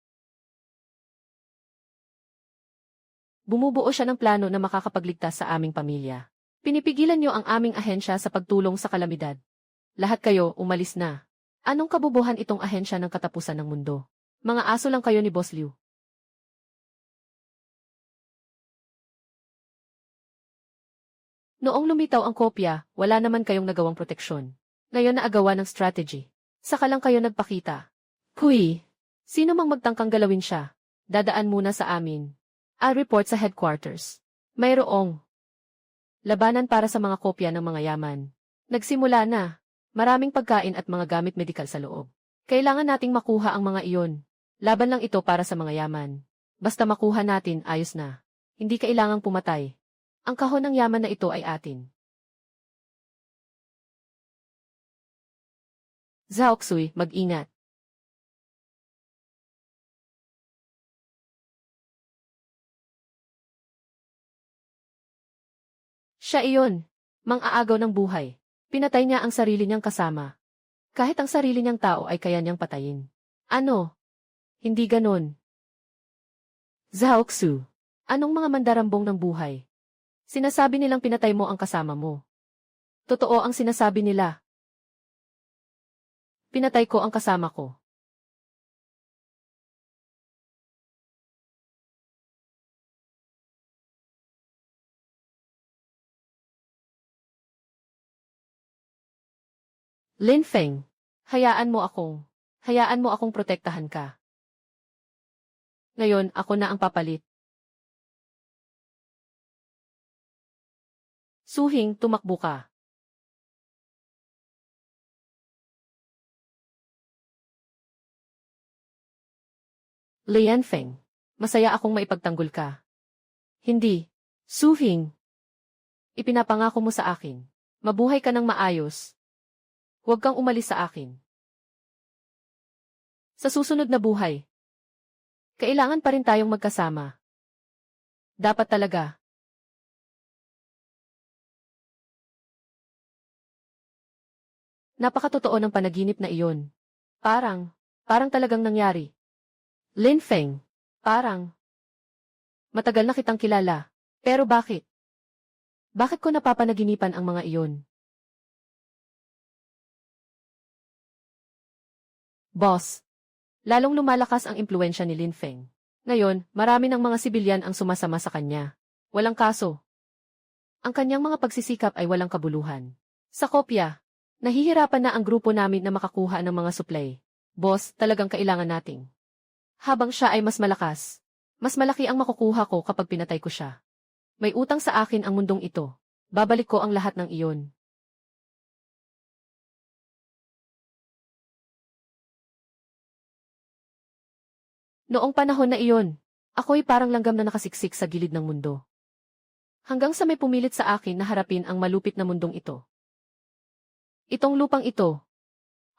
Bumubuo siya ng plano na makakapagligtas sa aming pamilya. Pinipigilan niyo ang aming ahensya sa pagtulong sa kalamidad. Lahat kayo, umalis na. Anong kabubuhan itong ahensya ng katapusan ng mundo? Mga aso lang kayo ni Boss Liu. Noong lumitaw ang kopya, wala naman kayong nagawang proteksyon. Ngayon naagawa ng strategy. Saka lang kayo nagpakita. Huy! Sino mang magtangkang galawin siya? Dadaan muna sa amin. I'll report sa headquarters. Mayroong labanan para sa mga kopya ng mga yaman. Nagsimula na. Maraming pagkain at mga gamit medikal sa loob. Kailangan nating makuha ang mga iyon. Laban lang ito para sa mga yaman. Basta makuha natin, ayos na. Hindi kailangang pumatay. Ang kahon ng yaman na ito ay atin. Zhaoxui, mag-ingat. Siya iyon. Mang-aagaw ng buhay. Pinatay niya ang sarili niyang kasama. Kahit ang sarili niyang tao ay kaya niyang patayin. Ano? Hindi ganon. Zhaoxu, anong mga mandarambong ng buhay? Sinasabi nilang pinatay mo ang kasama mo. Totoo ang sinasabi nila. Pinatay ko ang kasama ko. Lin Feng, hayaan mo akong protektahan ka. Ngayon, ako na ang papalit. Suhing, tumakbo ka. Lian Feng, masaya akong maipagtanggol ka. Hindi. Suhing, ipinapangako mo sa akin. Mabuhay ka ng maayos. Huwag kang umalis sa akin. Sa susunod na buhay, kailangan pa rin tayong magkasama. Dapat talaga. Napakatotoo ng panaginip na iyon. Parang talagang nangyari. Lin Feng, matagal na kitang kilala. Pero bakit? Bakit ko napapanaginipan ang mga iyon? Boss, lalong lumalakas ang impluensya ni Lin Feng. Ngayon, marami ng mga sibilyan ang sumasama sa kanya. Walang kaso. Ang kanyang mga pagsisikap ay walang kabuluhan. Sa kopya, nahihirapan na ang grupo namin na makakuha ng mga supply. Boss, talagang kailangan nating. Habang siya ay mas malakas, mas malaki ang makukuha ko kapag pinatay ko siya. May utang sa akin ang mundong ito. Babalik ko ang lahat ng iyon. Noong panahon na iyon, ako'y parang langgam na nakasiksik sa gilid ng mundo. Hanggang sa may pumilit sa akin na harapin ang malupit na mundong ito. Itong lupang ito.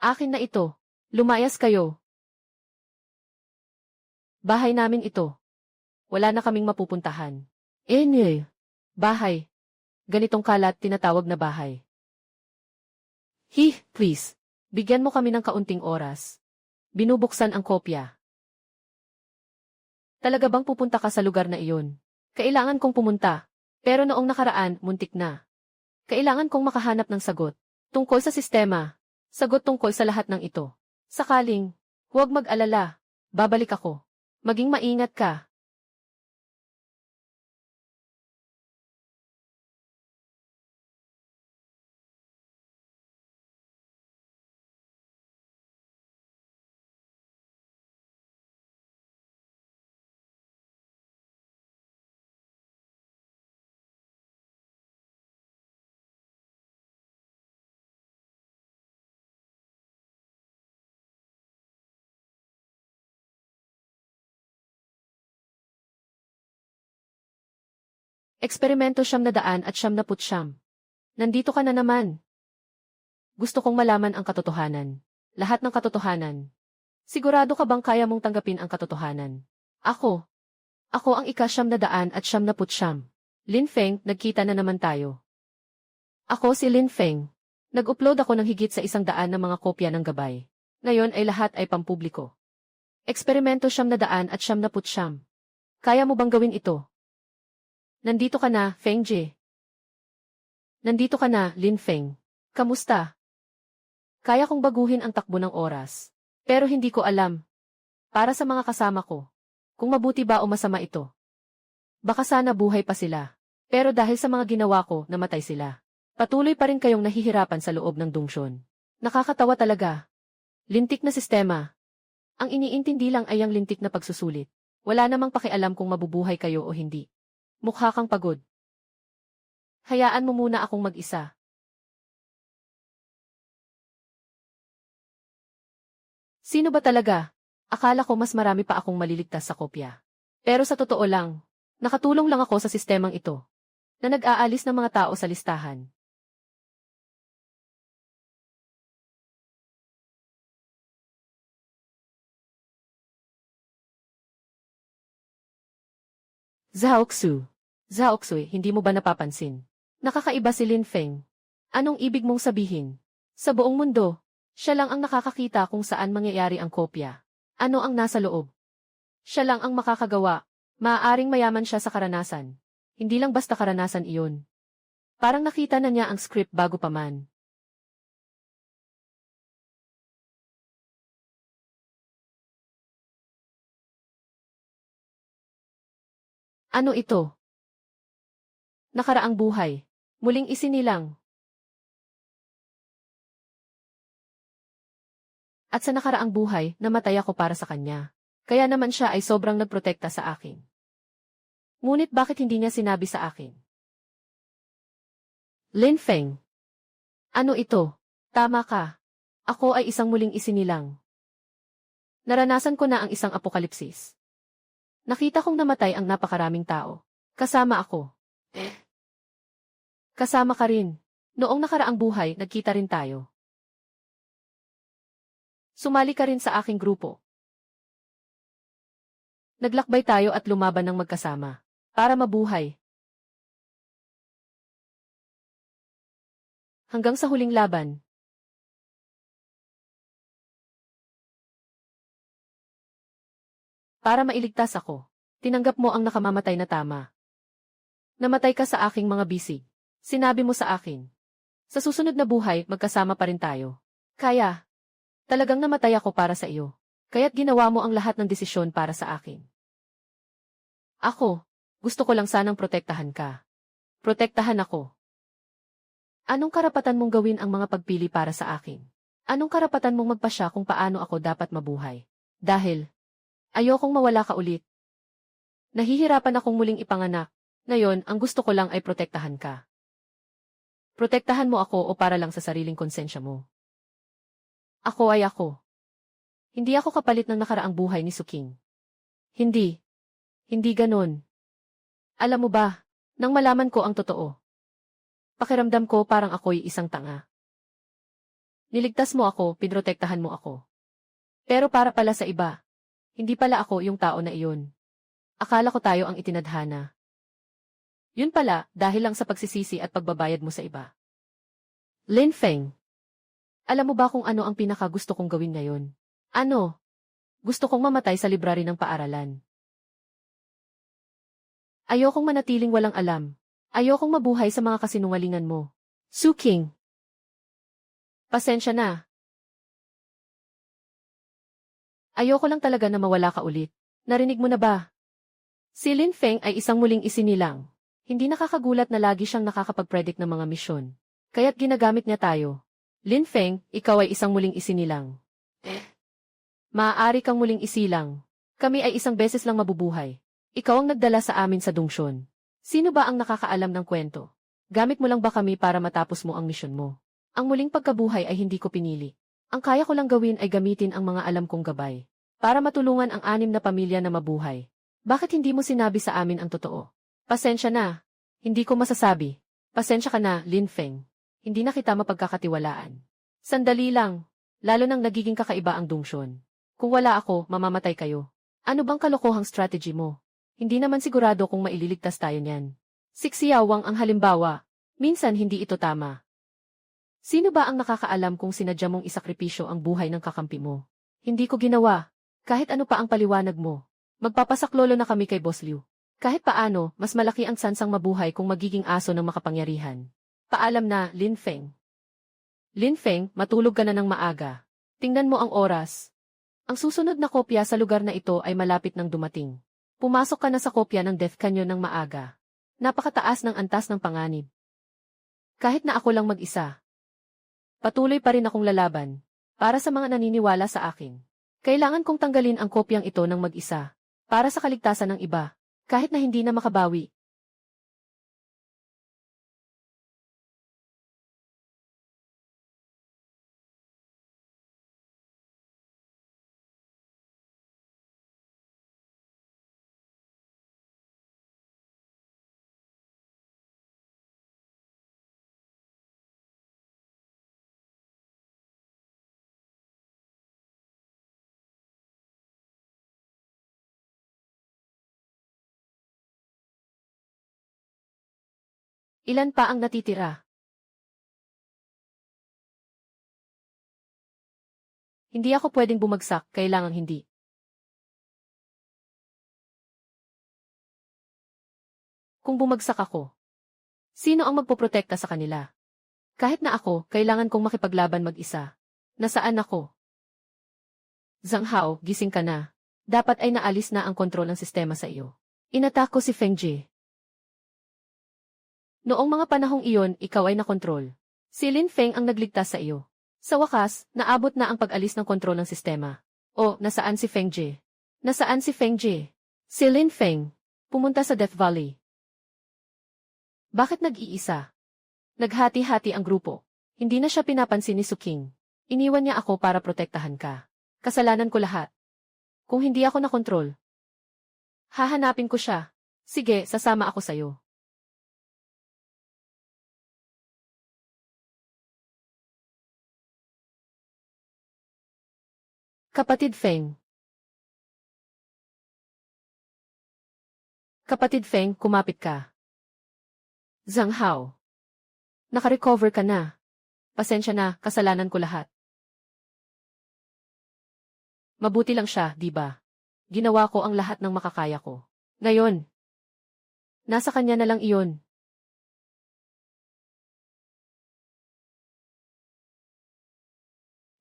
Akin na ito. Lumayas kayo. Bahay namin ito. Wala na kaming mapupuntahan. Bahay. Ganitong kalat tinatawag na bahay. Please. Bigyan mo kami ng kaunting oras. Binubuksan ang kopya. Talaga bang pupunta ka sa lugar na iyon? Kailangan kong pumunta. Pero noong nakaraan, muntik na. Kailangan kong makahanap ng sagot. Tungkol sa sistema. Sagot tungkol sa lahat ng ito. Sakaling, huwag mag-alala. Babalik ako. Maging maingat ka. Eksperimento 900. Nandito ka na naman. Gusto kong malaman ang katotohanan. Lahat ng katotohanan. Sigurado ka bang kaya mong tanggapin ang katotohanan? Ako ang ika-900. Lin Feng, nagkita na naman tayo. Ako si Lin Feng. Nag-upload ako ng higit sa 100 na mga kopya ng gabay. Ngayon ay lahat ay pampubliko. Eksperimento 900. Kaya mo bang gawin ito? Nandito ka na, Feng Jie. Nandito ka na, Lin Feng. Kamusta? Kaya kong baguhin ang takbo ng oras. Pero hindi ko alam. Para sa mga kasama ko. Kung mabuti ba o masama ito. Baka sana buhay pa sila. Pero dahil sa mga ginawa ko, namatay sila. Patuloy pa rin kayong nahihirapan sa loob ng dungsyon. Nakakatawa talaga. Lintik na sistema. Ang iniintindi lang ay ang lintik na pagsusulit. Wala namang pakialam kung mabubuhay kayo o hindi. Mukha kang pagod. Hayaan mo muna akong mag-isa. Sino ba talaga? Akala ko mas marami pa akong maliligtas sa kopya. Pero sa totoo lang, nakatulong lang ako sa sistemang ito, na nag-aalis ng mga tao sa listahan. Zhaoxu. Zhaoxu, hindi mo ba napapansin? Nakakaiba si Lin Feng. Anong ibig mong sabihin? Sa buong mundo, siya lang ang nakakakita kung saan mangyayari ang kopya. Ano ang nasa loob? Siya lang ang makakagawa. Maaaring mayaman siya sa karanasan. Hindi lang basta karanasan iyon. Parang nakita na niya ang script bago pa man. Ano ito? Nakaraang buhay. Muling isinilang. At sa nakaraang buhay, namatay ako para sa kanya. Kaya naman siya ay sobrang nagprotekta sa akin. Ngunit bakit hindi niya sinabi sa akin? Lin Feng. Ano ito? Tama ka. Ako ay isang muling isinilang. Naranasan ko na ang isang apokalipsis. Nakita kong namatay ang napakaraming tao. Kasama ako. Kasama ka rin. Noong nakaraang buhay, nagkita rin tayo. Sumali ka rin sa aking grupo. Naglakbay tayo at lumaban ng magkasama. Para mabuhay. Hanggang sa huling laban. Para mailigtas ako, tinanggap mo ang nakamamatay na tama. Namatay ka sa aking mga bisig. Sinabi mo sa akin. Sa susunod na buhay, magkasama pa rin tayo. Kaya, talagang namatay ako para sa iyo. Kaya't ginawa mo ang lahat ng desisyon para sa akin. Ako, gusto ko lang sanang protektahan ka. Protektahan ako. Anong karapatan mong gawin ang mga pagpili para sa akin? Anong karapatan mong magpasya kung paano ako dapat mabuhay? Dahil, ayokong mawala ka ulit. Nahihirapan akong muling ipanganak. Ngayon, ang gusto ko lang ay protektahan ka. Protektahan mo ako o para lang sa sariling konsensya mo? Ako ay ako. Hindi ako kapalit ng nakaraang buhay ni Suking. Hindi. Hindi ganon. Alam mo ba, nang malaman ko ang totoo, pakiramdam ko parang ako'y isang tanga. Niligtas mo ako, pinrotektahan mo ako. Pero para pala sa iba, hindi pala ako yung tao na iyon. Akala ko tayo ang itinadhana. Yun pala, dahil lang sa pagsisisi at pagbabayad mo sa iba. Lin Feng. Alam mo ba kung ano ang pinaka-gusto kong gawin ngayon? Ano? Gusto kong mamatay sa library ng paaralan. Ayokong manatiling walang alam. Ayokong mabuhay sa mga kasinungalingan mo. Suking. Pasensya na. Ayoko lang talaga na mawala ka ulit. Narinig mo na ba? Si Lin Feng ay isang muling isinilang. Hindi nakakagulat na lagi siyang nakakapag-predict ng mga misyon. Kaya't ginagamit niya tayo. Lin Feng, ikaw ay isang muling isinilang. Maaari kang muling isilang. Kami ay isang beses lang mabubuhay. Ikaw ang nagdala sa amin sa dungsyon. Sino ba ang nakakaalam ng kwento? Gamit mo lang ba kami para matapos mo ang misyon mo? Ang muling pagkabuhay ay hindi ko pinili. Ang kaya ko lang gawin ay gamitin ang mga alam kong gabay. Para matulungan ang 6 na pamilya na mabuhay. Bakit hindi mo sinabi sa amin ang totoo? Pasensya na. Hindi ko masasabi. Pasensya ka na, Lin Feng. Hindi na kita mapagkakatiwalaan. Sandali lang. Lalo nang nagiging kakaiba ang dungsyon. Kung wala ako, mamamatay kayo. Ano bang kalokohang strategy mo? Hindi naman sigurado kung maililigtas tayo niyan. Siksiyawang ang halimbawa. Minsan hindi ito tama. Sino ba ang nakakaalam kung sinadya mong isakripisyo ang buhay ng kakampi mo? Hindi ko ginawa. Kahit ano pa ang paliwanag mo. Magpapasaklolo na kami kay Boss Liu. Kahit paano, mas malaki ang tsansang mabuhay kung magiging aso ng makapangyarihan. Paalam na, Lin Feng. Lin Feng, matulog ka na ng maaga. Tingnan mo ang oras. Ang susunod na kopya sa lugar na ito ay malapit ng dumating. Pumasok ka na sa kopya ng Death Canyon ng maaga. Napakataas ng antas ng panganib. Kahit na ako lang mag-isa. Patuloy pa rin akong lalaban. Para sa mga naniniwala sa akin. Kailangan kong tanggalin ang kopyang ito ng mag-isa. Para sa kaligtasan ng iba. Kahit na hindi na makabawi. Ilan pa ang natitira? Hindi ako pwedeng bumagsak, kailangang hindi. Kung bumagsak ako, sino ang magpoprotekta sa kanila? Kahit na ako, kailangan kong makipaglaban mag-isa. Nasaan ako? Zhang Hao, gising ka na. Dapat ay naalis na ang kontrol ng sistema sa iyo. Inatak ko si Feng Jie. Noong mga panahong iyon, ikaw ay nakontrol. Si Lin Feng ang nagligtas sa iyo. Sa wakas, naabot na ang pag-alis ng kontrol ng sistema. O, nasaan si Feng Jie? Nasaan si Feng Jie? Si Lin Feng. Pumunta sa Death Valley. Bakit nag-iisa? Naghati-hati ang grupo. Hindi na siya pinapansin ni Su King. Iniwan niya ako para protektahan ka. Kasalanan ko lahat. Kung hindi ako nakontrol, hahanapin ko siya. Sige, sasama ako sa'yo. Kapatid Feng. Kapatid Feng, kumapit ka. Zhang Hao. Nakarecover ka na. Pasensya na, kasalanan ko lahat. Mabuti lang siya, di ba? Ginawa ko ang lahat ng makakaya ko. Ngayon, nasa kanya na lang iyon.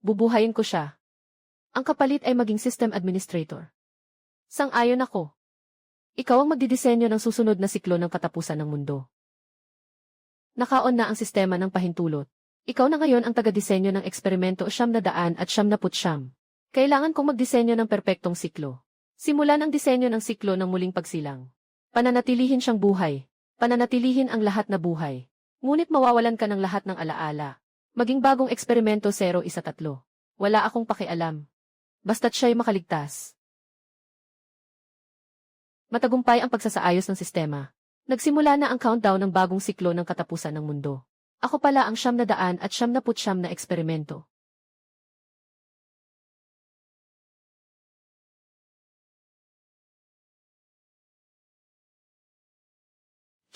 Bubuhayin ko siya. Ang kapalit ay maging system administrator. Sang-ayon ako. Ikaw ang magdidisenyo ng susunod na siklo ng katapusan ng mundo. Nakaon na ang sistema ng pahintulot. Ikaw na ngayon ang taga-disenyo ng eksperimento 900 at 99. Kailangan kong magdisenyo ng perpektong siklo. Simulan ang disenyo ng siklo ng muling pagsilang. Pananatilihin siyang buhay. Pananatilihin ang lahat na buhay. Ngunit mawawalan ka ng lahat ng alaala. Maging bagong eksperimento 013. Wala akong pakialam. Basta't siya'y makaligtas. Matagumpay ang pagsasaayos ng sistema. Nagsimula na ang countdown ng bagong siklo ng katapusan ng mundo. Ako pala ang 900 at 99 na eksperimento.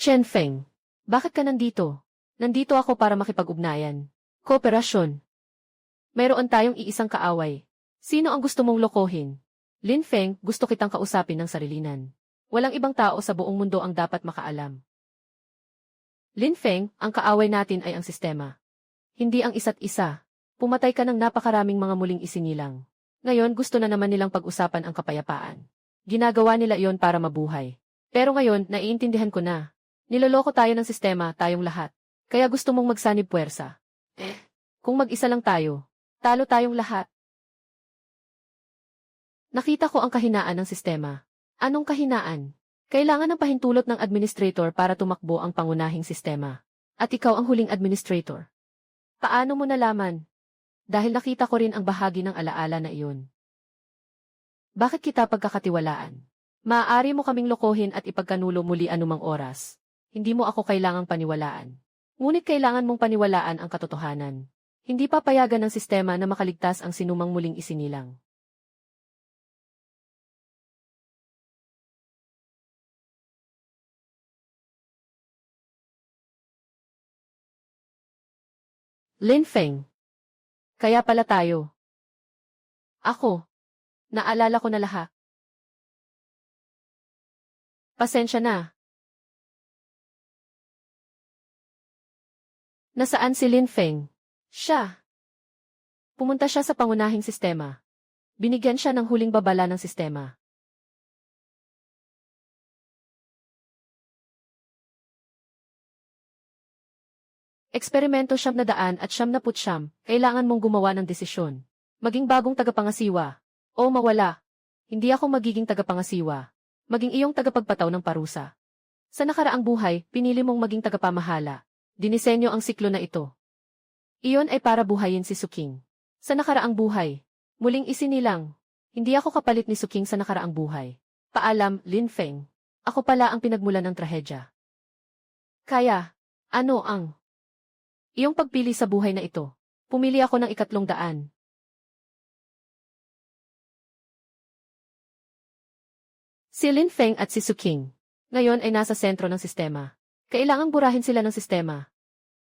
Chen Feng, bakit ka nandito? Nandito ako para makipag-ugnayan. Kooperasyon. Mayroon tayong iisang kaaway. Sino ang gusto mong lokohin? Lin Feng, gusto kitang kausapin ng sarilinan. Walang ibang tao sa buong mundo ang dapat makaalam. Lin Feng, ang kaaway natin ay ang sistema. Hindi ang isa't isa. Pumatay ka ng napakaraming mga muling isinilang. Ngayon gusto na naman nilang pag-usapan ang kapayapaan. Ginagawa nila iyon para mabuhay. Pero ngayon, naiintindihan ko na. Niloloko tayo ng sistema, tayong lahat. Kaya gusto mong magsanib puwersa. Kung mag-isa lang tayo, talo tayong lahat. Nakita ko ang kahinaan ng sistema. Anong kahinaan? Kailangan ng pahintulot ng administrator para tumakbo ang pangunahing sistema. At ikaw ang huling administrator. Paano mo nalaman? Dahil nakita ko rin ang bahagi ng alaala na iyon. Bakit kita pagkakatiwalaan? Maaari mo kaming lokohin at ipagkanulo muli anumang oras. Hindi mo ako kailangang paniwalaan. Ngunit kailangan mong paniwalaan ang katotohanan. Hindi papayagan ng sistema na makaligtas ang sinumang muling isinilang. Lin Feng. Kaya pala tayo. Ako. Naalala ko na lahat. Pasensya na. Nasaan si Lin Feng? Siya. Pumunta siya sa pangunahing sistema. Binigyan siya ng huling babala ng sistema. Eksperimento 900 at 99, kailangan mong gumawa ng desisyon. Maging bagong tagapangasiwa. O mawala. Hindi ako magiging tagapangasiwa. Maging iyong tagapagpataw ng parusa. Sa nakaraang buhay, pinili mong maging tagapamahala. Dinisenyo ang siklo na ito. Iyon ay para buhayin si Suking. Sa nakaraang buhay, muling isinilang. Hindi ako kapalit ni Suking sa nakaraang buhay. Paalam, Lin Feng. Ako pala ang pinagmulan ng trahedya. Kaya, ano ang iyong pagpili sa buhay na ito? Pumili ako ng 300. Si Lin Feng at si Suking. Ngayon ay nasa sentro ng sistema. Kailangang burahin sila ng sistema.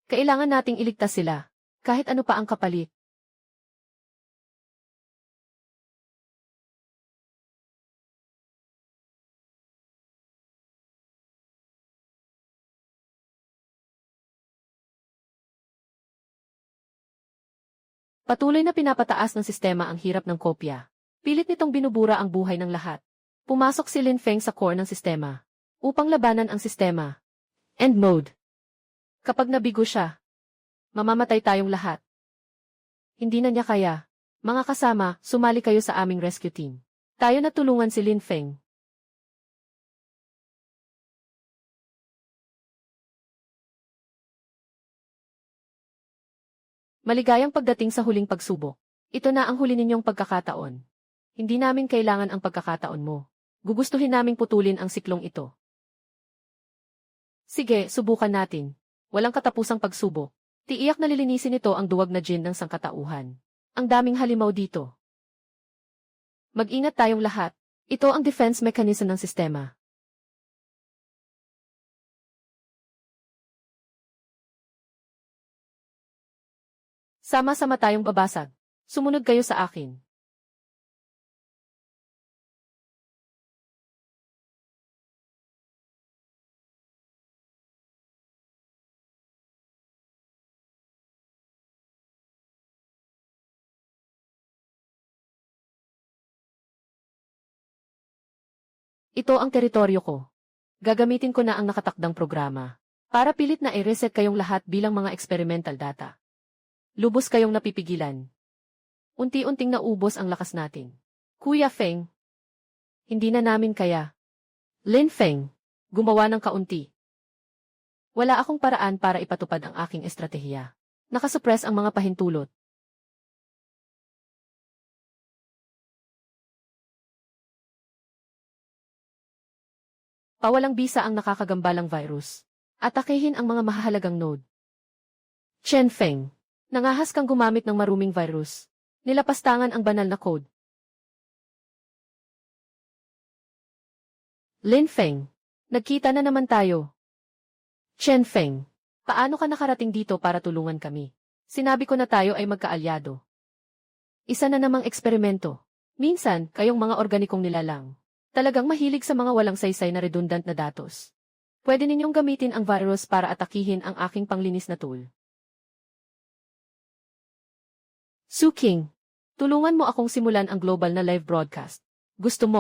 Kailangan nating iligtas sila. Kahit ano pa ang kapalit. Patuloy na pinapataas ng sistema ang hirap ng kopya. Pilit nitong binubura ang buhay ng lahat. Pumasok si Lin Feng sa core ng sistema. Upang labanan ang sistema. End mode. Kapag nabigo siya, mamamatay tayong lahat. Hindi na niya kaya. Mga kasama, sumali kayo sa aming rescue team. Tayo na tulungan si Lin Feng. Maligayang pagdating sa huling pagsubok. Ito na ang huli ninyong pagkakataon. Hindi namin kailangan ang pagkakataon mo. Gugustuhin naming putulin ang siklong ito. Sige, subukan natin. Walang katapusang pagsubok. Tiiyak na lilinisin nito ang duwag na djinn ng sangkatauhan. Ang daming halimaw dito. Mag-ingat tayong lahat. Ito ang defense mechanism ng sistema. Sama-sama tayong babasag. Sumunod kayo sa akin. Ito ang teritoryo ko. Gagamitin ko na ang nakatakdang programa. Para pilit na i-reset kayong lahat bilang mga experimental data. Lubos kayong napipigilan. Unti-unting naubos ang lakas natin. Kuya Feng. Hindi na namin kaya. Lin Feng. Gumawa ng kaunti. Wala akong paraan para ipatupad ang aking estratehiya. Nakasuppress ang mga pahintulot. Pawalang bisa ang nakakagambalang virus. Atakehin ang mga mahahalagang node. Chen Feng. Nangahas kang gumamit ng maruming virus. Nilapastangan ang banal na code. Lin Feng. Nagkita na naman tayo. Chen Feng. Paano ka nakarating dito para tulungan kami? Sinabi ko na tayo ay magkaalyado. Isa na namang eksperimento. Minsan, kayong mga organikong nilalang. Talagang mahilig sa mga walang saysay na redundant na datos. Pwede ninyong gamitin ang virus para atakihin ang aking panglinis na tool. Suking, tulungan mo akong simulan ang global na live broadcast. Gusto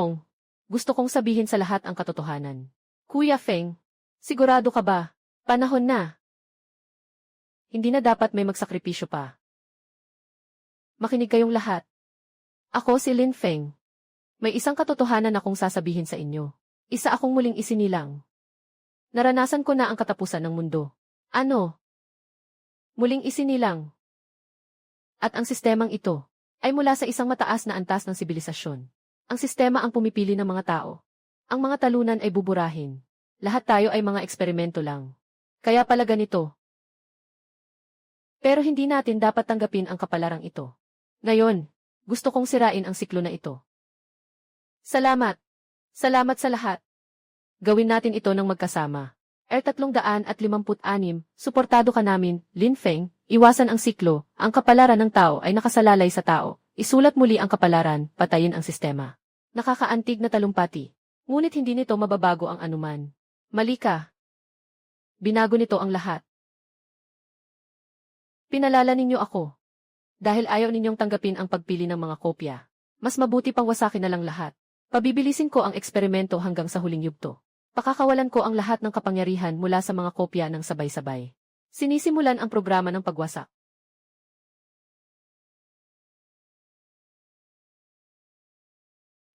kong sabihin sa lahat ang katotohanan. Kuya Feng, sigurado ka ba? Panahon na. Hindi na dapat may magsakripisyo pa. Makinig kayong lahat. Ako si Lin Feng. May isang katotohanan akong sasabihin sa inyo. Isa akong muling isinilang. Naranasan ko na ang katapusan ng mundo. Ano? Muling isinilang. At ang sistemang ito ay mula sa isang mataas na antas ng sibilisasyon. Ang sistema ang pumipili ng mga tao. Ang mga talunan ay buburahin. Lahat tayo ay mga eksperimento lang. Kaya pala ganito. Pero hindi natin dapat tanggapin ang kapalarang ito. Ngayon, gusto kong sirain ang siklo na ito. Salamat. Salamat sa lahat. Gawin natin ito ng magkasama. R356, suportado ka namin, Lin Feng, iwasan ang siklo, ang kapalaran ng tao ay nakasalalay sa tao, isulat muli ang kapalaran, patayin ang sistema. Nakakaantig na talumpati. Ngunit hindi nito mababago ang anuman. Mali ka. Binago nito ang lahat. Pinalala ninyo ako. Dahil ayaw ninyong tanggapin ang pagpili ng mga kopya. Mas mabuti pang wasakin na lang lahat. Pabibilisin ko ang eksperimento hanggang sa huling yugto. Pakakawalan ko ang lahat ng kapangyarihan mula sa mga kopya ng sabay-sabay. Sinisimulan ang programa ng pagwasak.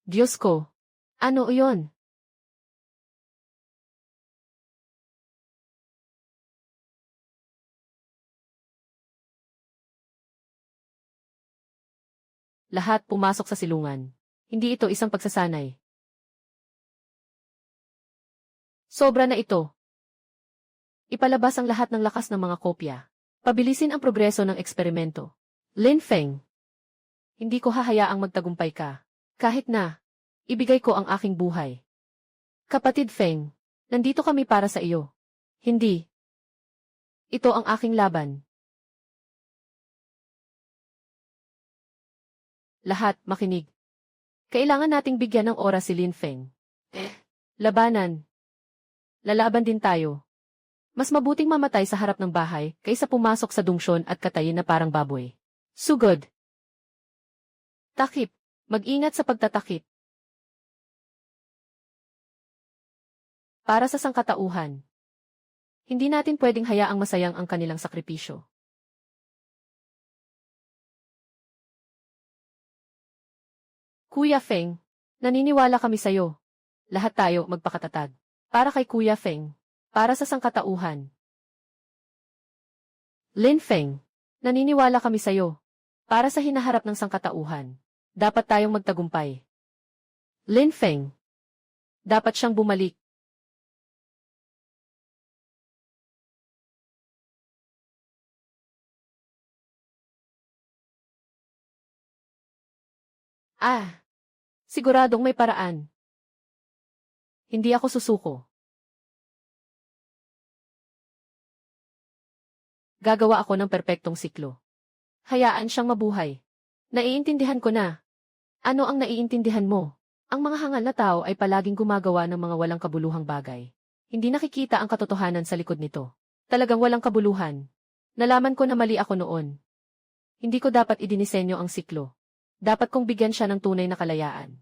Diyos ko! Ano iyon? Lahat pumasok sa silungan. Hindi ito isang pagsasanay. Sobra na ito. Ipalabas ang lahat ng lakas ng mga kopya. Pabilisin ang progreso ng eksperimento. Lin Feng. Hindi ko hahayaang magtagumpay ka. Kahit na, ibigay ko ang aking buhay. Kapatid Feng, nandito kami para sa iyo. Hindi. Ito ang aking laban. Lahat, makinig. Kailangan nating bigyan ng oras si Lin Feng. Labanan. Lalaban din tayo. Mas mabuting mamatay sa harap ng bahay kaysa pumasok sa dungsyon at katayin na parang baboy. Sugod. Takip. Mag-ingat sa pagtatakip. Para sa sangkatauhan. Hindi natin pwedeng hayaang masayang ang kanilang sakripisyo. Kuya Feng, naniniwala kami sa'yo. Lahat tayo magpakatatag. Para kay Kuya Feng. Para sa sangkatauhan. Lin Feng, naniniwala kami sa'yo. Para sa hinaharap ng sangkatauhan. Dapat tayong magtagumpay. Lin Feng, dapat siyang bumalik. Siguradong may paraan. Hindi ako susuko. Gagawa ako ng perpektong siklo. Hayaan siyang mabuhay. Naiintindihan ko na. Ano ang naiintindihan mo? Ang mga hangal na tao ay palaging gumagawa ng mga walang kabuluhang bagay. Hindi nakikita ang katotohanan sa likod nito. Talagang walang kabuluhan. Nalaman ko na mali ako noon. Hindi ko dapat idinisenyo ang siklo. Dapat kong bigyan siya ng tunay na kalayaan.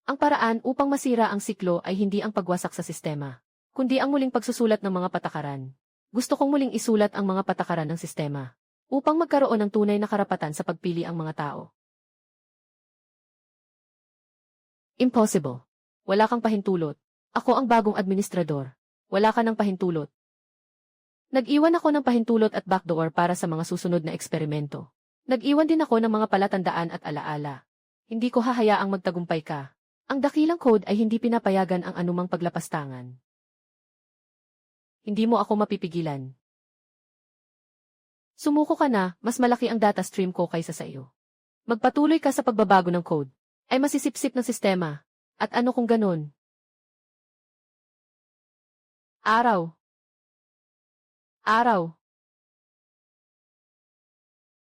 Ang paraan upang masira ang siklo ay hindi ang pagwasak sa sistema, kundi ang muling pagsusulat ng mga patakaran. Gusto kong muling isulat ang mga patakaran ng sistema, upang magkaroon ng tunay na karapatan sa pagpili ang mga tao. Impossible. Wala kang pahintulot. Ako ang bagong administrador. Wala ka ng pahintulot. Nag-iwan ako ng pahintulot at backdoor para sa mga susunod na eksperimento. Nag-iwan din ako ng mga palatandaan at alaala. Hindi ko hahayaang magtagumpay ka. Ang dakilang code ay hindi pinapayagan ang anumang paglapastangan. Hindi mo ako mapipigilan. Sumuko ka na, mas malaki ang data stream ko kaysa sa iyo. Magpatuloy ka sa pagbabago ng code. Ay masisipsip ng sistema. At ano kung ganun? Araw. Araw.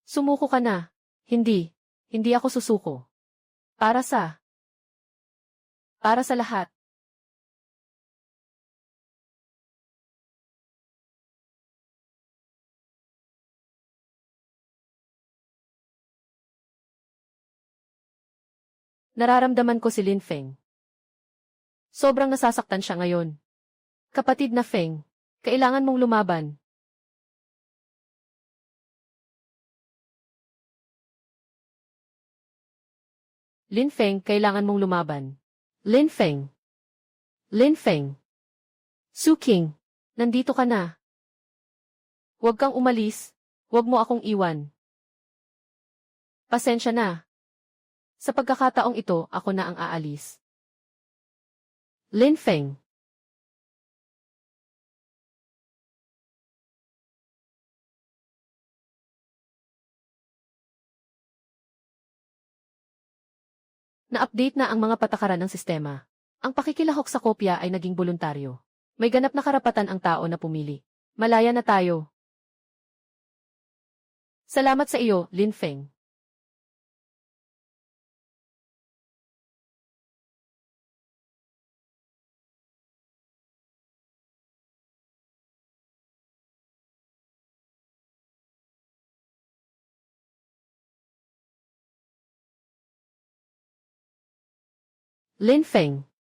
Sumuko ka na. Hindi. Hindi ako susuko. Para sa lahat. Nararamdaman ko si Lin Feng. Sobrang nasasaktan siya ngayon. Kapatid na Feng, kailangan mong lumaban. Lin Feng, kailangan mong lumaban. Lin Feng. Lin Feng. Su King, nandito ka na. Huwag kang umalis. Huwag mo akong iwan. Pasensya na. Sa pagkakataong ito, ako na ang aalis. Lin Feng. Na-update na ang mga patakaran ng sistema. Ang pakikilahok sa kopya ay naging voluntaryo. May ganap na karapatan ang tao na pumili. Malaya na tayo. Salamat sa iyo, Lin Feng. Lin Feng.